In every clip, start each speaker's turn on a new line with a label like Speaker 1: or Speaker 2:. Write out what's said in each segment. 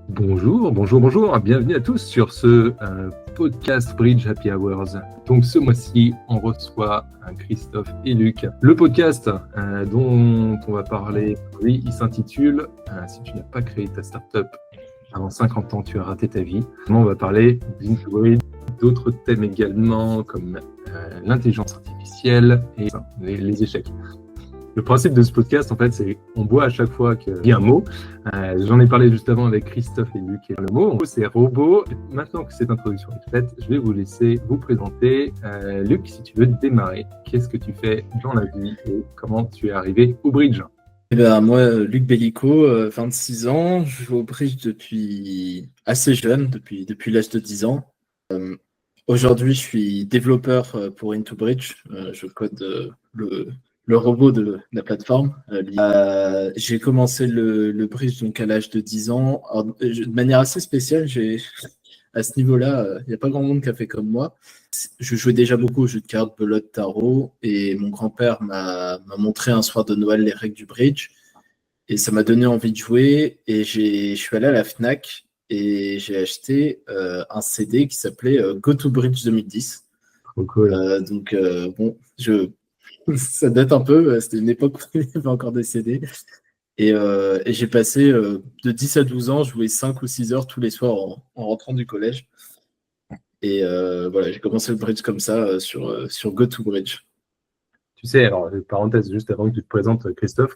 Speaker 1: Bonjour, bienvenue à tous sur ce podcast Bridge Happy Hours. Donc ce mois-ci, on reçoit Christophe et Luc. Le podcast dont on va parler, oui, il s'intitule « Si tu n'as pas créé ta startup avant 50 ans, tu as raté ta vie ». On va parler d'autres thèmes également comme l'intelligence artificielle et les échecs. Le principe de ce podcast, en fait, c'est qu'on boit à chaque fois qu'il y a un mot. J'en ai parlé juste avant avec Christophe et Luc. Le mot, c'est robot. Maintenant que cette introduction est faite, je vais vous laisser vous présenter. Luc, si tu veux démarrer, qu'est-ce que tu fais dans la vie et comment tu es arrivé au bridge?
Speaker 2: Moi, Luc Bellico, 26 ans, je joue au bridge depuis assez jeune, depuis l'âge de 10 ans. Aujourd'hui, je suis développeur pour IntoBridge. Je code le robot de la plateforme. J'ai commencé le bridge donc à l'âge de 10 ans. Alors, de manière assez spéciale, à ce niveau-là, il n'y a pas grand monde qui a fait comme moi. Je jouais déjà beaucoup aux jeux de cartes, belote, tarot, et mon grand-père m'a montré un soir de Noël les règles du bridge, et ça m'a donné envie de jouer, et je suis allé à la Fnac, et j'ai acheté un CD qui s'appelait Go to Bridge 2010.
Speaker 1: Trop cool.
Speaker 2: Ça date un peu, c'était une époque où il y avait encore des CD. Et j'ai passé de 10 à 12 ans, jouer 5 ou 6 heures tous les soirs en rentrant du collège. Et voilà, j'ai commencé le bridge comme ça sur GoToBridge.
Speaker 1: Tu sais, alors, parenthèse, juste avant que tu te présentes, Christophe,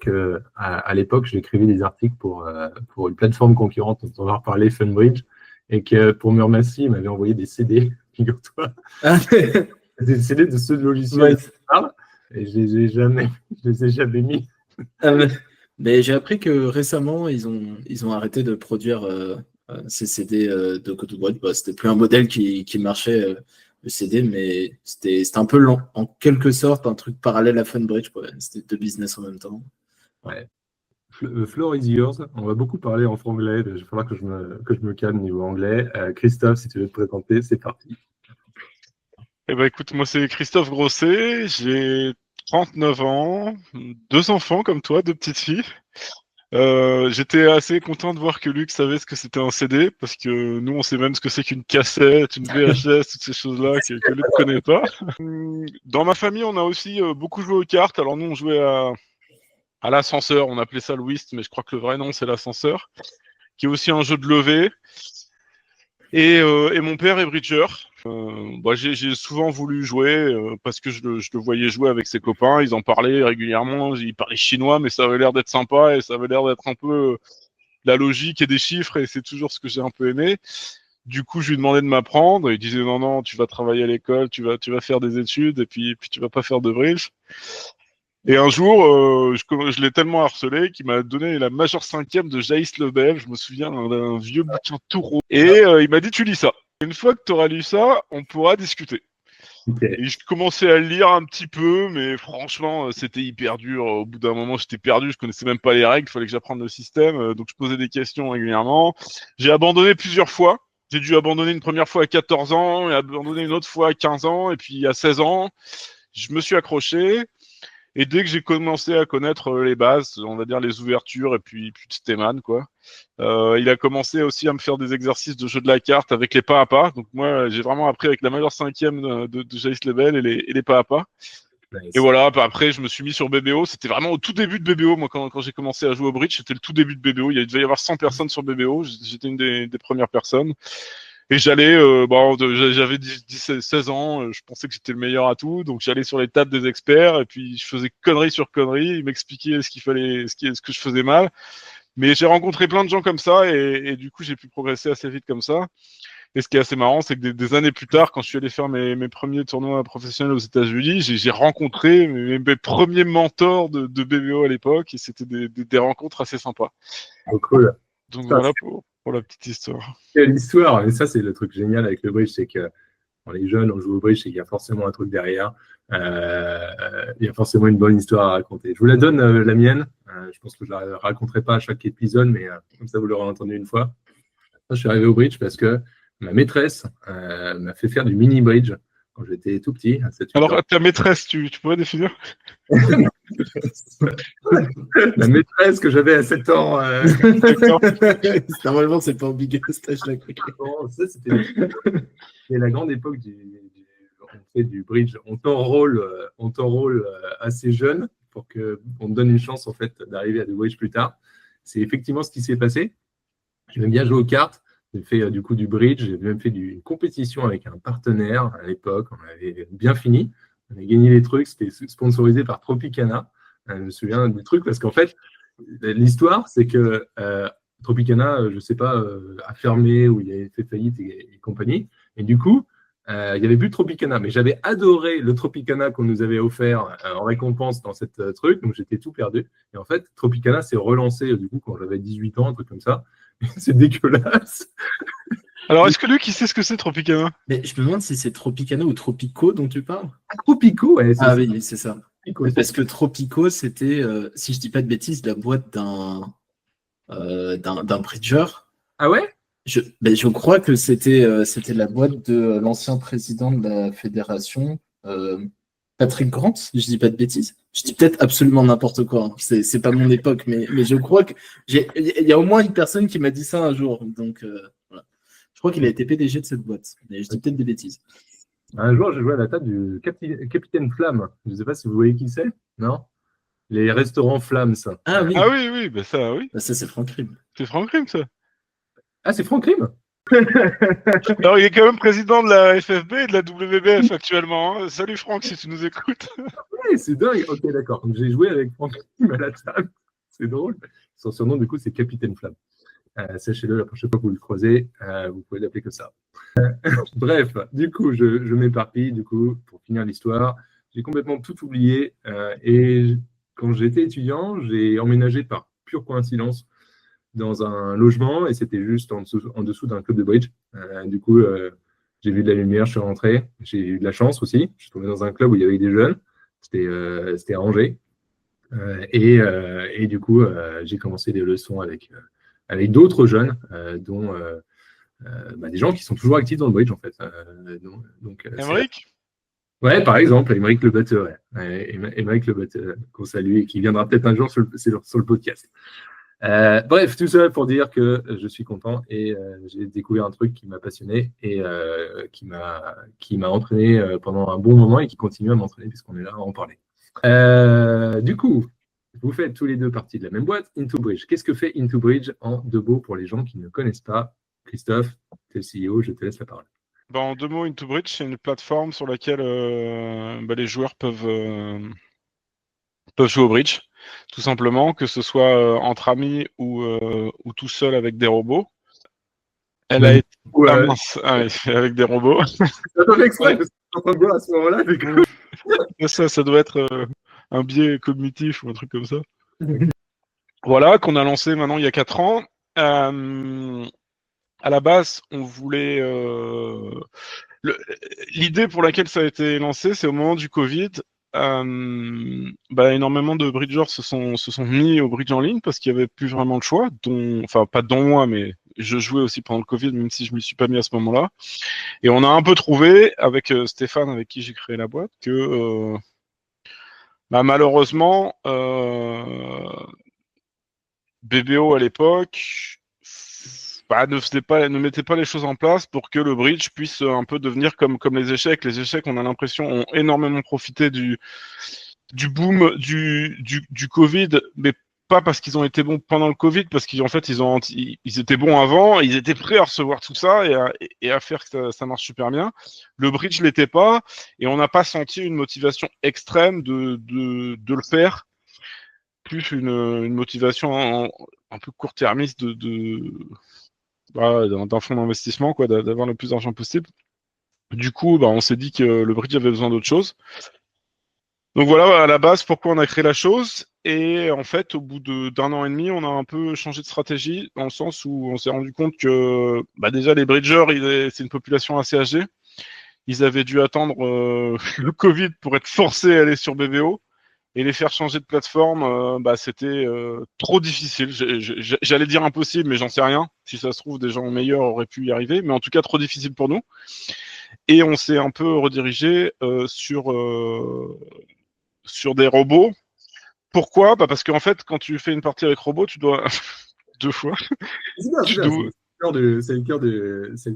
Speaker 1: à l'époque, j'écrivais des articles pour une plateforme concurrente dont on va reparler, Funbridge, et que pour me remercier, il m'avait envoyé des CD, figure-toi. Des CD de ceux de logiciels. Ouais. Et je les ai jamais mis.
Speaker 2: Mais j'ai appris que récemment, ils ont arrêté de produire ces CD de GoToBridge. C'était plus un modèle qui marchait, le CD, mais c'était un peu en quelque sorte un truc parallèle à Funbridge. C'était deux business en même temps.
Speaker 1: Ouais. Floor is yours. On va beaucoup parler en franglais. Il va falloir que je me calme niveau anglais. Christophe, si tu veux te présenter, c'est parti.
Speaker 3: Écoute, moi c'est Christophe Grosset, j'ai 39 ans, 2 enfants comme toi, 2 petites filles. J'étais assez content de voir que Luc savait ce que c'était un CD, parce que nous on sait même ce que c'est qu'une cassette, une VHS, toutes ces choses-là que Luc ne connaît pas. Dans ma famille, on a aussi beaucoup joué aux cartes. Alors nous on jouait à l'ascenseur, on appelait ça le whist, mais je crois que le vrai nom c'est l'ascenseur, qui est aussi un jeu de levée. Et mon père est bridger. J'ai souvent voulu jouer parce que je le voyais jouer avec ses copains. Ils en parlaient régulièrement. Ils parlaient chinois, mais ça avait l'air d'être sympa et ça avait l'air d'être un peu la logique et des chiffres. Et c'est toujours ce que j'ai un peu aimé. Du coup, je lui demandais de m'apprendre. Il disait non, tu vas travailler à l'école, tu vas faire des études et puis tu vas pas faire de bridge. Et un jour, je l'ai tellement harcelé qu'il m'a donné la majeure cinquième de Jaïs Lebel. Je me souviens d'un vieux bouquin tout rose. Et il m'a dit, tu lis ça. Une fois que tu auras lu ça, on pourra discuter. Okay. Et je commençais à le lire un petit peu, mais franchement, c'était hyper dur. Au bout d'un moment, j'étais perdu. Je connaissais même pas les règles. Il fallait que j'apprenne le système. Donc, je posais des questions régulièrement. J'ai abandonné plusieurs fois. J'ai dû abandonner une première fois à 14 ans et abandonner une autre fois à 15 ans. Et puis, à 16 ans, je me suis accroché. Et dès que j'ai commencé à connaître les bases, on va dire les ouvertures et puis Steman, quoi, il a commencé aussi à me faire des exercices de jeu de la carte avec les pas à pas. Donc moi, j'ai vraiment appris avec la majeure cinquième de Jace Lebel et les pas à pas. Nice. Et voilà, après, je me suis mis sur BBO. C'était vraiment au tout début de BBO. Moi, quand j'ai commencé à jouer au bridge, c'était le tout début de BBO. Il devait y avoir 100 personnes sur BBO. J'étais une des premières personnes. Et j'allais, j'avais 16 ans, je pensais que j'étais le meilleur à tout, donc j'allais sur les tables des experts et puis je faisais connerie sur connerie, ils m'expliquaient ce qu'il fallait, ce que je faisais mal. Mais j'ai rencontré plein de gens comme ça et du coup j'ai pu progresser assez vite comme ça. Et ce qui est assez marrant, c'est que des années plus tard, quand je suis allé faire mes premiers tournois professionnels aux États-Unis, j'ai rencontré mes premiers mentors de BBO à l'époque et c'était des rencontres assez sympas.
Speaker 1: Oh, cool.
Speaker 3: Donc ça, voilà pour la petite histoire.
Speaker 1: Quelle histoire! Et ça, c'est le truc génial avec le bridge, c'est que quand les jeunes, on joue au bridge, c'est qu'il y a forcément un truc derrière. Il y a forcément une bonne histoire à raconter. Je vous la donne, la mienne. Je pense que je ne la raconterai pas à chaque épisode, mais comme ça, vous l'aurez entendu une fois. Je suis arrivé au bridge parce que ma maîtresse m'a fait faire du mini-bridge quand j'étais tout petit.
Speaker 3: Alors, ta maîtresse, tu pourrais définir?
Speaker 1: La maîtresse que j'avais à 7 ans.
Speaker 2: Normalement, c'est pas obligatoire stage là.
Speaker 1: Bon, ça, c'était la grande époque on fait du bridge. On t'enrôle assez jeune pour qu'on te donne une chance en fait d'arriver à du bridge plus tard. C'est effectivement ce qui s'est passé. J'aime bien jouer aux cartes. J'ai fait du coup du bridge. J'ai même fait une compétition avec un partenaire à l'époque. On avait bien fini. On a gagné les trucs. C'était sponsorisé par Tropicana. Je me souviens du truc parce qu'en fait, l'histoire, c'est que Tropicana, je ne sais pas, a fermé ou il a fait faillite et compagnie. Et du coup, il n'y avait plus de Tropicana. Mais j'avais adoré le Tropicana qu'on nous avait offert en récompense dans cette truc. Donc, j'étais tout perdu. Et en fait, Tropicana s'est relancé du coup quand j'avais 18 ans, un truc comme ça. C'est dégueulasse.
Speaker 3: Alors, est-ce que Luc, il sait ce que c'est Tropicana?
Speaker 2: Mais je me demande si c'est Tropicana ou Tropico dont tu parles.
Speaker 1: Tropico, ouais.
Speaker 2: Ah oui, c'est ça.
Speaker 1: Tropico,
Speaker 2: Parce que Tropico, c'était, si je dis pas de bêtises, la boîte d'un bridger.
Speaker 1: Ah ouais?
Speaker 2: Je crois que c'était la boîte de l'ancien président de la fédération, Patrick Grant, si je dis pas de bêtises. Je dis peut-être absolument n'importe quoi. Hein. C'est pas mon époque, mais je crois que il y a au moins une personne qui m'a dit ça un jour. Donc voilà. Je crois qu'il a été PDG de cette boîte. Mais je dis peut-être des bêtises.
Speaker 1: Un jour, j'ai joué à la table du Capitaine Flamme. Je ne sais pas si vous voyez qui c'est, non? Les restaurants Flamme, ça.
Speaker 2: Ah oui.
Speaker 3: Ah oui, bah ça, oui.
Speaker 2: Bah, ça, c'est Franck Rib.
Speaker 3: C'est Franck Rim, ça.
Speaker 1: Ah, c'est Franck Rim?
Speaker 3: Alors, il est quand même président de la FFB et de la WBF actuellement. Hein. Salut Franck, si tu nous écoutes.
Speaker 1: Ouais, c'est dingue. Ok, d'accord. Donc, j'ai joué avec Franck Rim à la table. C'est drôle. Son surnom, du coup, c'est Capitaine Flamme. Sachez-le, la prochaine fois que vous le croisez, vous pouvez l'appeler que ça. Bref, du coup, je m'éparpille. Du coup, pour finir l'histoire, j'ai complètement tout oublié. Et quand j'étais étudiant, j'ai emménagé par pure coïncidence dans un logement et c'était juste en dessous d'un club de bridge. Du coup, j'ai vu de la lumière, je suis rentré. J'ai eu de la chance aussi. Je suis tombé dans un club où il y avait des jeunes. C'était à Angers. Et du coup, j'ai commencé des leçons avec d'autres jeunes, dont des gens qui sont toujours actifs dans le bridge, en fait.
Speaker 3: Émeric?
Speaker 1: Ouais, par exemple, Émeric Le Batteur. Émeric Le Batteur, qu'on salue et qui viendra peut-être un jour sur le podcast. Bref, tout ça pour dire que je suis content et j'ai découvert un truc qui m'a passionné et qui m'a entraîné pendant un bon moment et qui continue à m'entraîner puisqu'on est là à en parler. Du coup, vous faites tous les deux partie de la même boîte, Into Bridge. Qu'est-ce que fait Into Bridge en deux mots pour les gens qui ne connaissent pas? Christophe, tu es le CEO, je te laisse la parole.
Speaker 3: En deux mots, Into Bridge, c'est une plateforme sur laquelle les joueurs peuvent jouer au bridge, tout simplement, que ce soit entre amis ou tout seul avec des robots. Elle a été avec des robots.
Speaker 1: J'attendais que ça, parce que je suis en train de voir à ce moment-là.
Speaker 3: Ça doit être un biais cognitif ou un truc comme ça. Voilà, qu'on a lancé maintenant il y a 4 ans. À la base, on voulait... L'idée pour laquelle ça a été lancé, c'est au moment du Covid. Énormément de bridgers se sont mis au bridge en ligne parce qu'il n'y avait plus vraiment le choix, enfin pas dont moi, mais je jouais aussi pendant le Covid, même si je ne m'y suis pas mis à ce moment-là. Et on a un peu trouvé, avec Stéphane, avec qui j'ai créé la boîte, que malheureusement, BBO à l'époque ne mettait pas les choses en place pour que le bridge puisse un peu devenir comme les échecs. Les échecs, on a l'impression, ont énormément profité du boom du Covid, mais pas parce qu'ils ont été bons pendant le Covid, parce qu'en fait, ils étaient bons avant, ils étaient prêts à recevoir tout ça et à faire que ça marche super bien. Le bridge l'était pas, et on n'a pas senti une motivation extrême de le faire, plus une motivation un peu court-termiste d'un fonds d'investissement, quoi, d'avoir le plus d'argent possible. Du coup, on s'est dit que le bridge avait besoin d'autre chose. Donc voilà, à la base, pourquoi on a créé la chose. Et en fait, au bout d'un an et demi, on a un peu changé de stratégie, dans le sens où on s'est rendu compte que déjà, les bridgers, c'est une population assez âgée. Ils avaient dû attendre le Covid pour être forcés à aller sur BBO. Et les faire changer de plateforme, c'était trop difficile. J'allais dire impossible, mais j'en sais rien. Si ça se trouve, des gens meilleurs auraient pu y arriver, mais en tout cas trop difficile pour nous. Et on s'est un peu redirigé sur des robots Pourquoi ? Bah parce qu'en fait, quand tu fais une partie avec robot, tu dois 2 fois.
Speaker 1: C'est bien,
Speaker 3: Tu
Speaker 1: c'est bien.
Speaker 3: dois-
Speaker 1: C'est le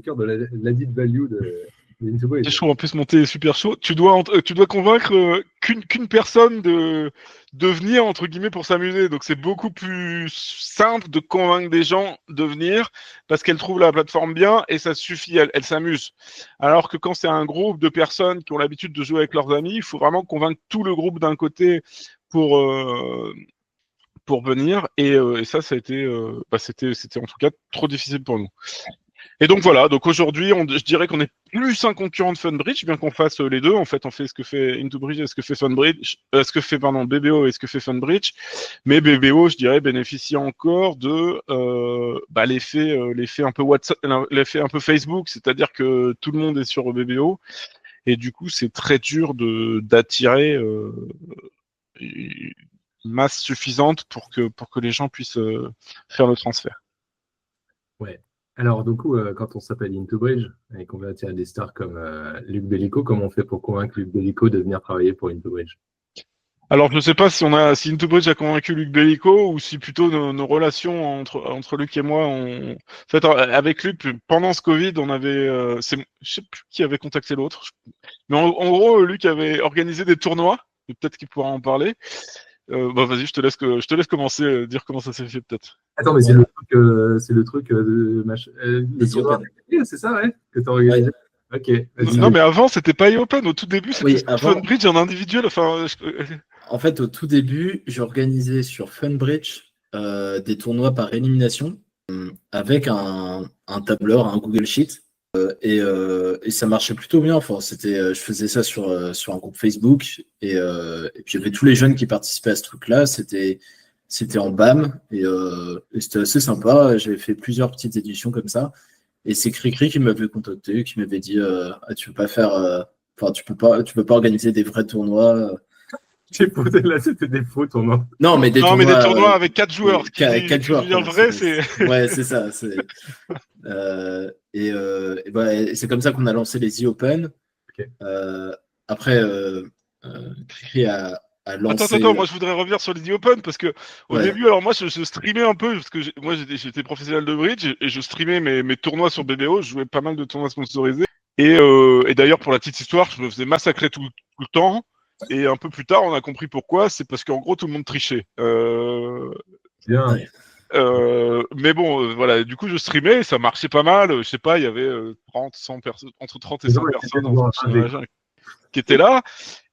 Speaker 1: cœur de l'added value de Into
Speaker 3: C'est
Speaker 1: Bridge.
Speaker 3: chaud, en plus monter est super chaud. Tu dois convaincre qu'une personne de venir entre guillemets pour s'amuser. Donc c'est beaucoup plus simple de convaincre des gens de venir parce qu'elles trouvent la plateforme bien et ça suffit, elles s'amusent. Alors que quand c'est un groupe de personnes qui ont l'habitude de jouer avec leurs amis, il faut vraiment convaincre tout le groupe d'un côté pour euh, pour venir et ça a été c'était en tout cas trop difficile pour nous. Et donc voilà, donc aujourd'hui, je dirais qu'on est plus un concurrent de Funbridge, bien qu'on fasse les deux. En fait, on fait ce que fait Into Bridge et ce que fait Funbridge, ce que fait BBO et ce que fait Funbridge. Mais BBO, je dirais, bénéficie encore de l'effet un peu WhatsApp, l'effet un peu Facebook, c'est-à-dire que tout le monde est sur BBO et du coup, c'est très dur d'attirer une masse suffisante pour que les gens puissent faire le transfert.
Speaker 1: Ouais. Alors, du coup, quand on s'appelle Into Bridge et qu'on veut attirer des stars comme Luc Bellico, comment on fait pour convaincre Luc Bellico de venir travailler pour Into Bridge?
Speaker 3: Alors, je ne sais pas si si Into Bridge a convaincu Luc Bellico ou si plutôt nos relations entre Luc et moi ont. En fait, avec Luc, pendant ce Covid, on avait. Je sais plus qui avait contacté l'autre. Mais en gros, Luc avait organisé des tournois. Peut-être qu'il pourra en parler. Vas-y, je te laisse commencer, dire comment ça s'est fait, peut-être.
Speaker 1: Attends, mais c'est le truc de
Speaker 2: Les Open.
Speaker 1: c'est ça, ouais, que tu as organisé.
Speaker 2: Ouais.
Speaker 1: Ok, vas-y.
Speaker 3: Non, mais avant, c'était pas eOpen. Au tout début, c'était Funbridge en individuel. Enfin,
Speaker 2: En fait, au tout début, j'ai organisé sur Funbridge des tournois par élimination avec un tableur, un Google Sheet. Et ça marchait plutôt bien. Enfin, je faisais ça sur un groupe Facebook. Et puis, il y avait tous les jeunes qui participaient à ce truc-là. C'était en BAM. Et c'était assez sympa. J'avais fait plusieurs petites éditions comme ça. Et c'est Cricri qui m'avait contacté, qui m'avait dit tu peux pas faire. Enfin, tu peux pas organiser des vrais tournois.
Speaker 1: J'ai posé là, c'était des faux tournois.
Speaker 2: Non, mais des
Speaker 3: tournois avec 4 joueurs.
Speaker 2: 4 joueurs.
Speaker 3: Le vrai,
Speaker 2: Ouais, c'est ça. Et c'est comme ça qu'on a lancé les e-Open.
Speaker 1: Okay.
Speaker 2: Après, Cricri a lancé.
Speaker 3: Attends, moi je voudrais revenir sur les e-Open parce que au début, alors moi je streamais un peu parce que moi j'étais professionnel de bridge et je streamais mes tournois sur BBO. Je jouais pas mal de tournois sponsorisés. Et d'ailleurs, pour la petite histoire, je me faisais massacrer tout le temps. Et un peu plus tard, on a compris pourquoi. C'est parce qu'en gros, tout le monde trichait.
Speaker 1: Bien.
Speaker 3: Mais bon, voilà. Du coup, je streamais, ça marchait pas mal. Je sais pas, il y avait 100 personnes, entre 30 et 100 personnes qui étaient là.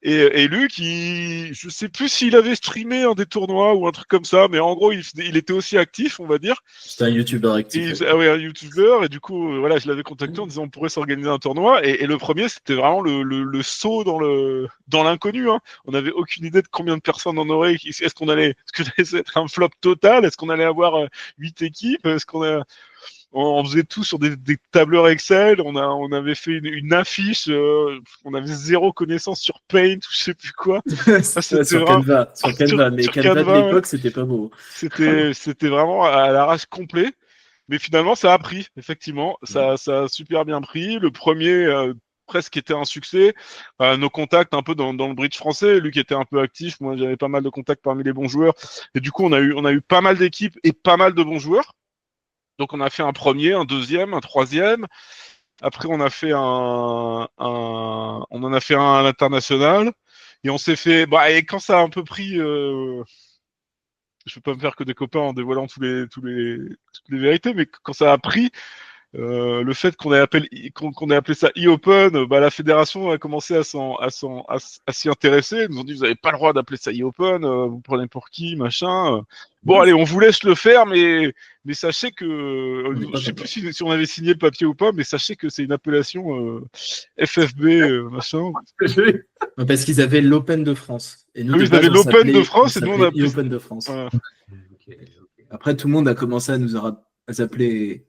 Speaker 3: Et Luc, je sais plus s'il avait streamé un des tournois ou un truc comme ça, mais en gros, il était aussi actif, on va dire.
Speaker 2: C'était un youtubeur actif.
Speaker 3: Un youtubeur, et du coup, voilà, je l'avais contacté en disant on pourrait s'organiser un tournoi. Et le premier, c'était vraiment le saut dans l'inconnu. Hein. On n'avait aucune idée de combien de personnes on aurait. Est-ce que ça allait être un flop total? Est-ce qu'on allait avoir 8 équipes? On faisait tout sur des tableurs Excel. On avait fait une affiche. On avait zéro connaissance sur Paint ou je sais plus quoi.
Speaker 2: Sur Canva. Mais Canva de l'époque, c'était pas beau.
Speaker 3: C'était vraiment à l'arrache complet. Mais finalement, ça a pris. Effectivement, ça a super bien pris. Le premier presque était un succès. Nos contacts un peu dans le bridge français. Luc était un peu actif. Moi, j'avais pas mal de contacts parmi les bons joueurs. Et du coup, on a eu pas mal d'équipes et pas mal de bons joueurs. Donc on a fait un premier, un deuxième, un troisième. Après on en a fait un à l'international. Et on s'est fait. Et quand ça a un peu pris, je peux pas me faire que des copains en dévoilant toutes les vérités, mais quand ça a pris, le fait qu'on ait appelé ça e-Open, la fédération a commencé à s'y intéresser. Ils nous ont dit vous n'avez pas le droit d'appeler ça e-Open, vous prenez pour qui, machin. Bon, allez, on vous laisse le faire, mais sachez que je sais plus si on avait signé le papier ou pas, mais sachez que c'est une appellation FFB, machin.
Speaker 2: Parce qu'ils avaient l'Open de France. Et nous,
Speaker 3: ils avaient l'Open de France et nous on a appelé
Speaker 2: l'Open de France. Voilà. Après, tout le monde a commencé à nous appeler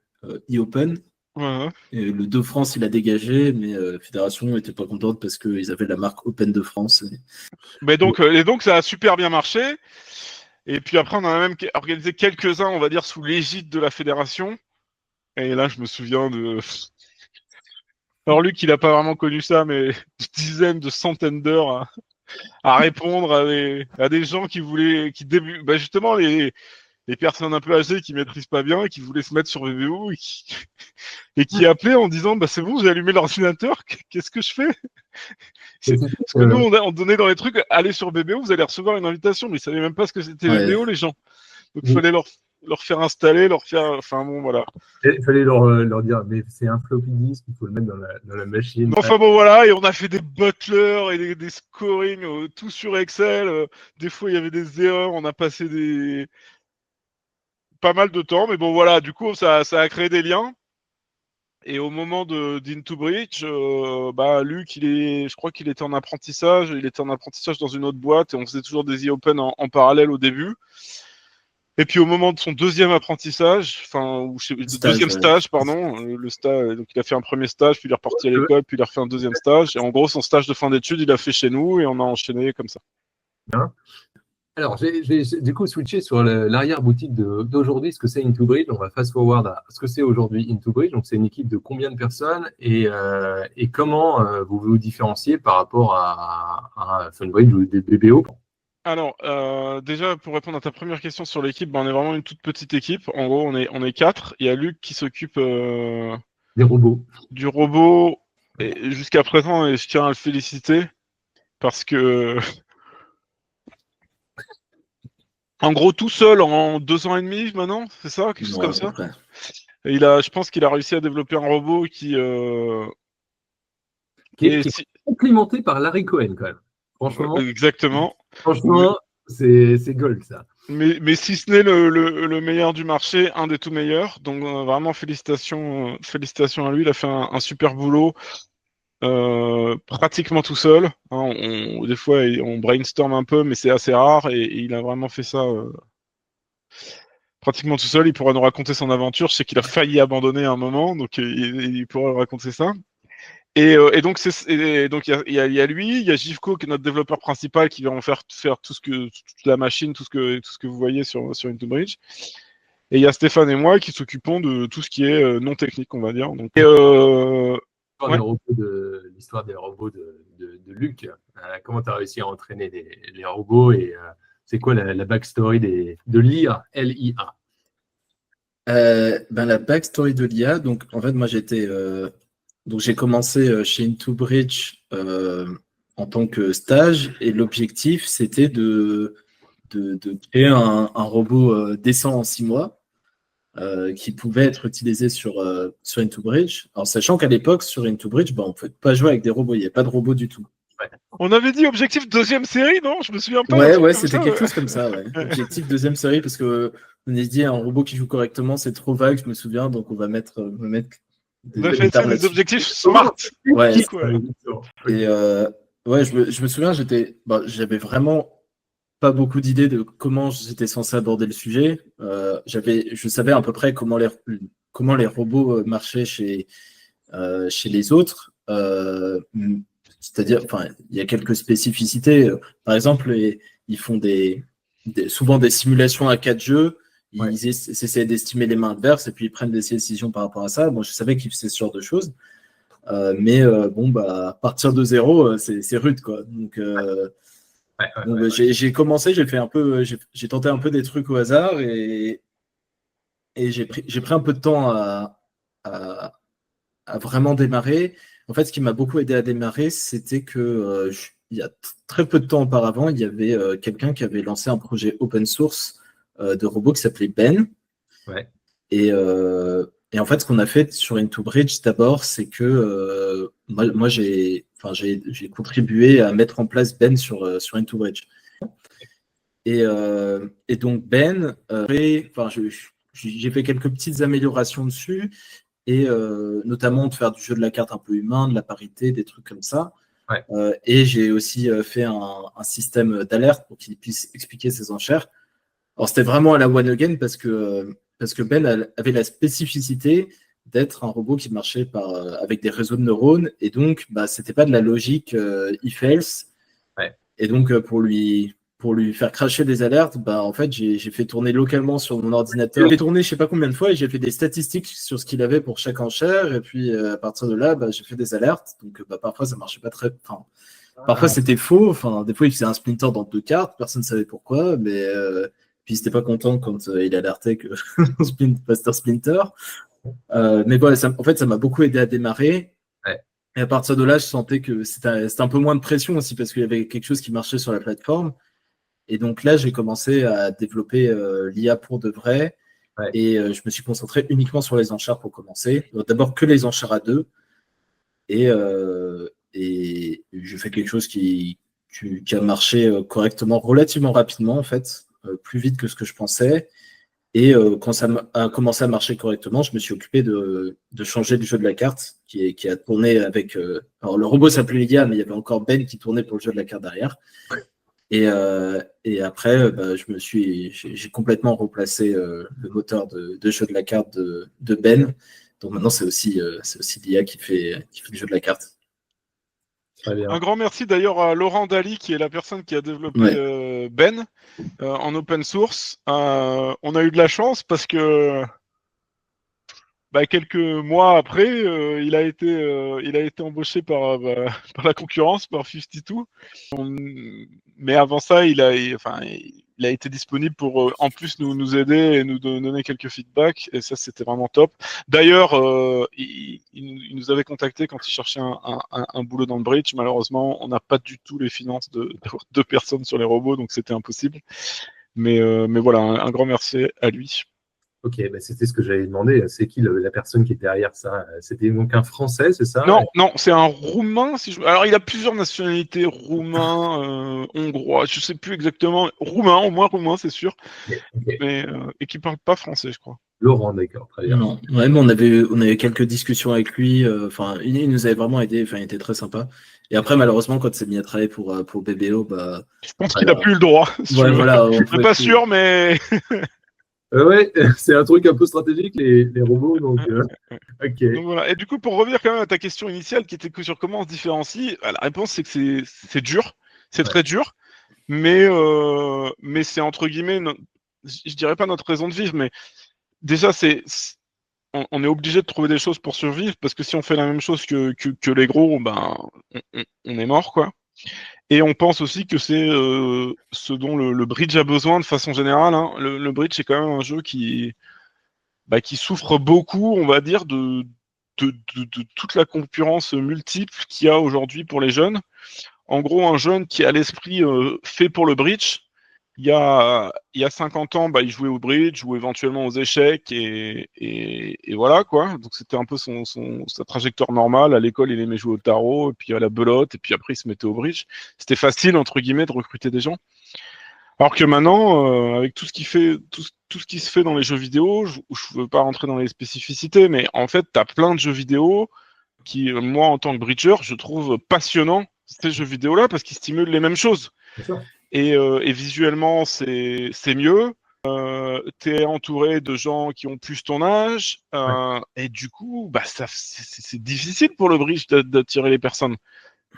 Speaker 2: e-Open.
Speaker 3: Ouais.
Speaker 2: Et le de France, il a dégagé, mais la fédération n'était pas contente parce qu'ils avaient la marque Open de France.
Speaker 3: Mais donc ça a super bien marché. Et puis après, on en a même organisé quelques-uns, on va dire, sous l'égide de la fédération. Et là, je me souviens de... Alors Luc, il n'a pas vraiment connu ça, mais de dizaines, de centaines d'heures à répondre à des gens justement les personnes un peu âgées qui maîtrisent pas bien et qui voulaient se mettre sur VBO et qui appelaient en disant bah c'est bon, j'ai allumé l'ordinateur, qu'est-ce que je fais? Parce que nous on donnait dans les trucs, allez sur VBO, vous allez recevoir une invitation, mais ils savaient même pas ce que c'était VBO les gens. Donc il fallait leur faire installer, enfin bon voilà.
Speaker 1: Il fallait leur dire mais c'est un floppy disk, il faut le mettre dans la machine.
Speaker 3: Enfin bon voilà, et on a fait des butlers et des scoring tout sur Excel. Des fois il y avait des erreurs, on a passé pas mal de temps, mais bon voilà, du coup ça a créé des liens. Et au moment d'Into Bridge, Luc, je crois qu'il était en apprentissage. Il était en apprentissage dans une autre boîte et on faisait toujours des e-open en parallèle au début. Et puis au moment de son deuxième apprentissage, deuxième stage, pardon, le stage. Donc il a fait un premier stage, puis il est reparti à l'école, puis il a refait un deuxième stage. Et en gros, son stage de fin d'études, il a fait chez nous et on a enchaîné comme ça.
Speaker 1: Bien. Alors, j'ai du coup switché sur l'arrière-boutique d'aujourd'hui, ce que c'est Into Bridge. On va fast-forward à ce que c'est aujourd'hui Into Bridge. Donc, c'est une équipe de combien de personnes et comment vous vous différenciez par rapport à Funbridge ou des BBO?
Speaker 3: Alors, déjà, pour répondre à ta première question sur l'équipe, on est vraiment une toute petite équipe. En gros, on est 4. Il y a Luc qui s'occupe
Speaker 1: des robots.
Speaker 3: Du robot. Et jusqu'à présent, et je tiens à le féliciter parce que en gros, tout seul en 2 ans et demi maintenant, c'est ça, quelque chose comme ça. Et je pense qu'il a réussi à développer un robot qui
Speaker 1: est complimenté par Larry Cohen quand même. Franchement.
Speaker 3: Exactement.
Speaker 1: Franchement, c'est gold ça.
Speaker 3: Mais si ce n'est le meilleur du marché, un des tout meilleurs. Donc vraiment félicitations à lui. Il a fait un super boulot. Pratiquement tout seul. Des fois, on brainstorm un peu, mais c'est assez rare. Et il a vraiment fait ça pratiquement tout seul. Il pourra nous raconter son aventure. Je sais qu'il a failli abandonner à un moment, donc il pourra raconter ça. Et donc il y a lui, il y a Givko qui est notre développeur principal qui va en faire toute la machine, tout ce que vous voyez sur Into Bridge. Et il y a Stéphane et moi qui s'occupons de tout ce qui est non technique, on va dire. Donc,
Speaker 1: l'histoire des robots de Luc. Comment tu as réussi à entraîner les robots et c'est quoi la backstory de l'IA, LIA?
Speaker 2: La backstory de l'IA, donc en fait, moi j'ai commencé chez Into Bridge en tant que stage et l'objectif c'était de créer un robot décent en 6 mois. Qui pouvait être utilisé sur Into Bridge. Alors, sachant qu'à l'époque, sur Into Bridge, on ne pouvait pas jouer avec des robots, il n'y avait pas de robots du tout.
Speaker 3: Ouais. On avait dit objectif deuxième série, non? Je me souviens pas.
Speaker 2: Ouais, c'était quelque chose comme ça. Ouais. Objectif deuxième série, parce qu'on a dit un robot qui joue correctement, c'est trop vague, je me souviens, donc on va mettre
Speaker 3: des objectifs smart.
Speaker 2: Ouais. Et je me souviens, j'avais vraiment pas beaucoup d'idées de comment j'étais censé aborder le sujet. Je savais à peu près comment les robots marchaient chez les autres. C'est-à-dire, il y a quelques spécificités. Par exemple, ils font souvent des simulations à 4 jeux. Ils essaient d'estimer les mains adverses et puis ils prennent des décisions par rapport à ça. Bon, je savais qu'ils faisaient ce genre de choses. Mais à partir de 0, c'est rude, quoi. Donc, j'ai commencé, j'ai tenté un peu des trucs au hasard et j'ai pris un peu de temps à vraiment démarrer. En fait, ce qui m'a beaucoup aidé à démarrer, c'était que il y a très peu de temps auparavant, il y avait quelqu'un qui avait lancé un projet open source de robot qui s'appelait Ben.
Speaker 1: Ouais.
Speaker 2: Et en fait, ce qu'on a fait sur Into Bridge d'abord, c'est que moi j'ai contribué à mettre en place Ben sur Into Bridge. Et donc Ben, j'ai fait quelques petites améliorations dessus, et notamment de faire du jeu de la carte un peu humain, de la parité, des trucs comme ça.
Speaker 1: Ouais.
Speaker 2: Et j'ai aussi fait un système d'alerte pour qu'il puisse expliquer ses enchères. Alors c'était vraiment à la one again parce que Ben avait la spécificité d'être un robot qui marchait avec des réseaux de neurones, et donc c'était pas de la logique if-else.
Speaker 1: Ouais.
Speaker 2: Et donc pour lui faire cracher des alertes, en fait j'ai fait tourner localement sur mon ordinateur. J'ai tourné je sais pas combien de fois et j'ai fait des statistiques sur ce qu'il avait pour chaque enchère, et puis à partir de là j'ai fait des alertes. Donc parfois ça marchait pas très. Parfois, c'était faux. Enfin, des fois, il faisait un splinter dans 2 cartes. Personne ne savait pourquoi. Mais puis, il n'était pas content quand il alertait que Master Splinter. Mais voilà, en fait, ça m'a beaucoup aidé à démarrer.
Speaker 1: Ouais.
Speaker 2: Et à partir de là, je sentais que c'était un peu moins de pression aussi parce qu'il y avait quelque chose qui marchait sur la plateforme. Et donc là, j'ai commencé à développer l'IA pour de vrai.
Speaker 1: Ouais.
Speaker 2: Et je me suis concentré uniquement sur les enchères pour commencer. D'abord que les enchères à 2. Et j'ai fait quelque chose qui a marché correctement, relativement rapidement en fait, plus vite que ce que je pensais. Et quand ça a commencé à marcher correctement, je me suis occupé de changer le jeu de la carte qui a tourné avec... alors le robot s'appelait Lydia, mais il y avait encore Ben qui tournait pour le jeu de la carte derrière. Et après, j'ai complètement remplacé le moteur de jeu de la carte de Ben. Donc maintenant, c'est aussi l'IA qui fait le jeu de la carte.
Speaker 1: Très bien.
Speaker 3: Un grand merci d'ailleurs à Laurent Daly, qui est la personne qui a développé Ben en open source. On a eu de la chance parce que quelques mois après, il a été embauché par la concurrence, par 52. Mais avant ça, il a été disponible pour en plus nous aider et nous donner quelques feedbacks. Et ça, c'était vraiment top. D'ailleurs, il nous avait contacté quand il cherchait un boulot dans le bridge. Malheureusement, on n'a pas du tout les finances de 2 personnes sur les robots, donc c'était impossible. Mais voilà, un grand merci à lui.
Speaker 1: Ok, c'était ce que j'avais demandé. C'est qui la personne qui est derrière ça? C'était donc un Français, c'est ça?
Speaker 3: Non, c'est un Roumain. Alors, il a plusieurs nationalités, roumain, hongrois, je sais plus exactement. Roumain, au moins roumain, c'est sûr.
Speaker 1: Okay.
Speaker 3: Mais, et qui parle pas français, je crois.
Speaker 1: Laurent, d'accord, très bien.
Speaker 2: Non, ouais, mais on avait quelques discussions avec lui. Il nous avait vraiment aidé. Enfin, il était très sympa. Et après, malheureusement, quand il s'est mis à travailler pour BBO,
Speaker 3: je pense qu'il n'a plus le droit.
Speaker 2: Ouais, voilà,
Speaker 3: je suis pas sûr, mais
Speaker 1: ouais, c'est un truc un peu stratégique, les robots, donc ok.
Speaker 3: Donc voilà. Et du coup, pour revenir quand même à ta question initiale, qui était que sur comment on se différencie, la réponse c'est que c'est dur, c'est très dur, mais c'est entre guillemets, je dirais pas notre raison de vivre, mais déjà on est obligé de trouver des choses pour survivre, parce que si on fait la même chose que les gros, on est mort, quoi. Et on pense aussi que c'est ce dont le bridge a besoin de façon générale. Hein. Le bridge, c'est quand même un jeu qui souffre beaucoup, on va dire, de toute la concurrence multiple qu'il y a aujourd'hui pour les jeunes. En gros, un jeune qui a l'esprit fait pour le bridge, il y a 50 ans, il jouait au bridge ou éventuellement aux échecs et voilà quoi. Donc c'était un peu sa trajectoire normale. À l'école, il aimait jouer au tarot et puis à la belote et puis après il se mettait au bridge. C'était facile entre guillemets de recruter des gens. Alors que maintenant, avec tout ce qui se fait dans les jeux vidéo, je veux pas rentrer dans les spécificités, mais en fait, tu as plein de jeux vidéo qui, moi, en tant que bridger, je trouve passionnant ces jeux vidéo-là parce qu'ils stimulent les mêmes choses. Et visuellement, c'est mieux. Tu es entouré de gens qui ont plus ton âge, et du coup, c'est difficile pour le bridge d'attirer les personnes.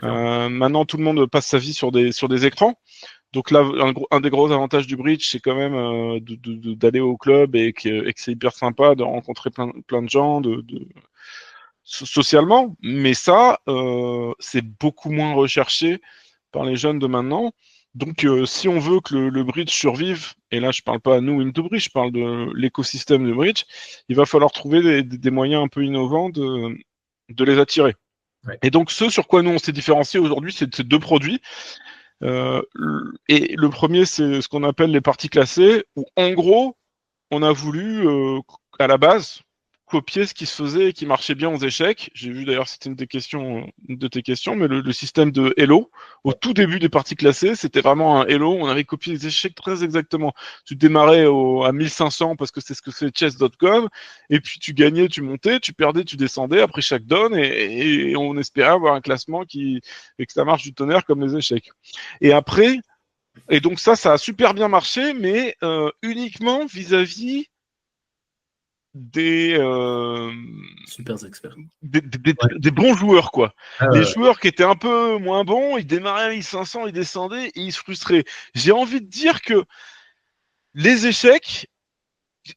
Speaker 3: Maintenant, tout le monde passe sa vie sur des écrans. Donc là, un des gros avantages du bridge, c'est quand même d'aller au club et que c'est hyper sympa de rencontrer plein de gens socialement. Mais ça, c'est beaucoup moins recherché par les jeunes de maintenant. Donc, si on veut que le bridge survive, et là, je parle pas à nous, Into Bridge, je parle de l'écosystème de bridge, il va falloir trouver des moyens un peu innovants de les attirer.
Speaker 1: Ouais.
Speaker 3: Et donc, ce sur quoi nous, on s'est différencié aujourd'hui, c'est ces 2 produits. Et le premier, c'est ce qu'on appelle les parties classées, où en gros, on a voulu, à la base, copier ce qui se faisait et qui marchait bien aux échecs. J'ai vu d'ailleurs, c'était une de tes questions, mais le système de Hello, au tout début des parties classées, c'était vraiment un Hello. On avait copié les échecs très exactement. Tu démarrais à 1500 parce que c'est ce que fait chess.com, et puis tu gagnais, tu montais, tu perdais, tu descendais après chaque donne, et on espérait avoir un classement et que ça marche du tonnerre comme les échecs. Et après, et donc ça a super bien marché, mais uniquement vis-à-vis des
Speaker 2: super experts,
Speaker 3: des bons joueurs, quoi. Les joueurs qui étaient un peu moins bons, ils démarraient à 1500, ils descendaient et ils se frustraient. J'ai envie de dire que les échecs,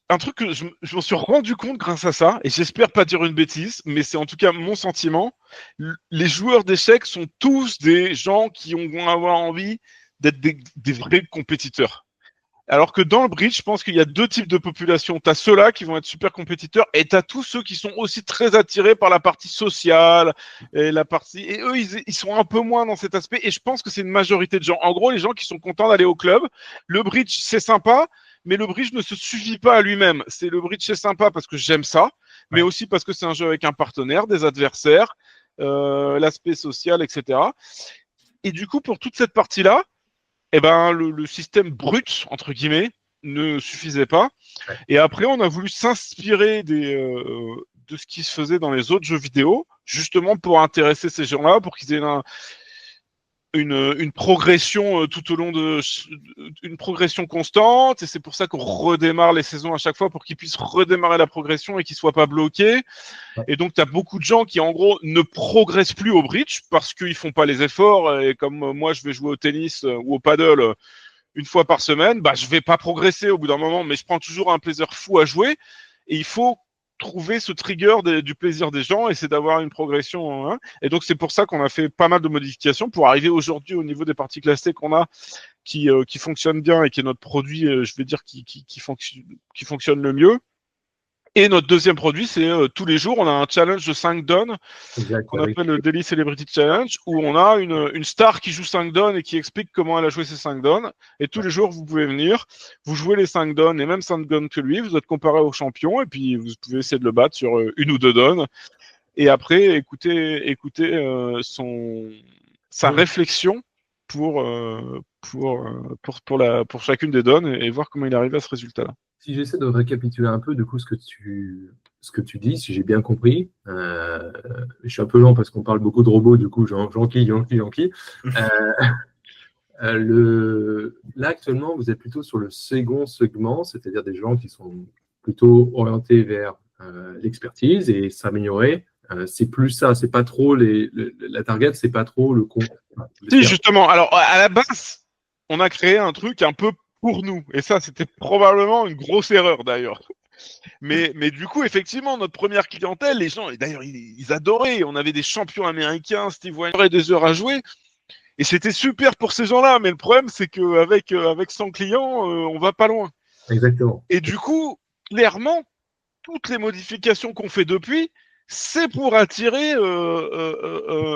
Speaker 3: un truc que je m'en suis rendu compte grâce à ça, et j'espère pas dire une bêtise, mais c'est en tout cas mon sentiment. Les joueurs d'échecs sont tous des gens qui vont avoir envie d'être des vrais compétiteurs. Alors que dans le bridge, je pense qu'il y a deux types de population. Tu as ceux-là qui vont être super compétiteurs et tu as tous ceux qui sont aussi très attirés par la partie sociale et la partie. Et eux, ils sont un peu moins dans cet aspect. Et je pense que c'est une majorité de gens. En gros, les gens qui sont contents d'aller au club. Le bridge, c'est sympa, mais le bridge ne se suffit pas à lui-même. C'est le bridge, c'est sympa parce que j'aime ça, mais aussi parce que c'est un jeu avec un partenaire, des adversaires, l'aspect social, etc. Et du coup, pour toute cette partie-là, eh ben, le système brut, entre guillemets, ne suffisait pas.
Speaker 1: Ouais.
Speaker 3: Et après, on a voulu s'inspirer de ce qui se faisait dans les autres jeux vidéo, justement pour intéresser ces gens-là, pour qu'ils aient une progression tout au long une progression constante. Et c'est pour ça qu'on redémarre les saisons à chaque fois pour qu'ils puissent redémarrer la progression et qu'ils ne soient pas bloqués.
Speaker 1: Ouais.
Speaker 3: Et donc, tu as beaucoup de gens qui, en gros, ne progressent plus au bridge parce qu'ils font pas les efforts. Et comme moi, je vais jouer au tennis ou au paddle une fois par semaine, bah, je vais pas progresser au bout d'un moment, mais je prends toujours un plaisir fou à jouer. Et il faut trouver ce trigger du plaisir des gens et c'est d'avoir une progression. Hein. Et donc, c'est pour ça qu'on a fait pas mal de modifications pour arriver aujourd'hui au niveau des parties classées qu'on a qui fonctionne bien et qui est notre produit, je vais dire, qui fonctionne le mieux. Et notre deuxième produit, c'est tous les jours, on a un challenge de 5 dons qu'on appelle le Daily Celebrity Challenge, où on a une star qui joue 5 dons et qui explique comment elle a joué ces 5 dons. Et tous les jours, vous pouvez venir, vous jouez les 5 dons, les mêmes 5 dons que lui, vous êtes comparé au champion, et puis vous pouvez essayer de le battre sur une ou deux dons. Et après, écoutez sa réflexion pour chacune des dons et voir comment il arrive à ce résultat-là.
Speaker 1: Si j'essaie de récapituler un peu, du coup, ce que tu dis, si j'ai bien compris, je suis un peu lent parce qu'on parle beaucoup de robots, du coup, Yankee. Là, actuellement, vous êtes plutôt sur le second segment, c'est-à-dire des gens qui sont plutôt orientés vers l'expertise et s'améliorer. C'est plus ça, c'est pas trop la target, c'est pas trop le con.
Speaker 3: Si, justement. Alors, à la base, on a créé un truc un peu pour nous. Et ça, c'était probablement une grosse erreur, d'ailleurs. Mais du coup, effectivement, notre première clientèle, les gens, d'ailleurs, ils adoraient. On avait des champions américains, Steve Wynn, des heures à jouer. Et c'était super pour ces gens-là. Mais le problème, c'est qu'avec 100 clients, on va pas loin.
Speaker 1: Exactement.
Speaker 3: Et du coup, clairement, toutes les modifications qu'on fait depuis, c'est pour attirer
Speaker 1: le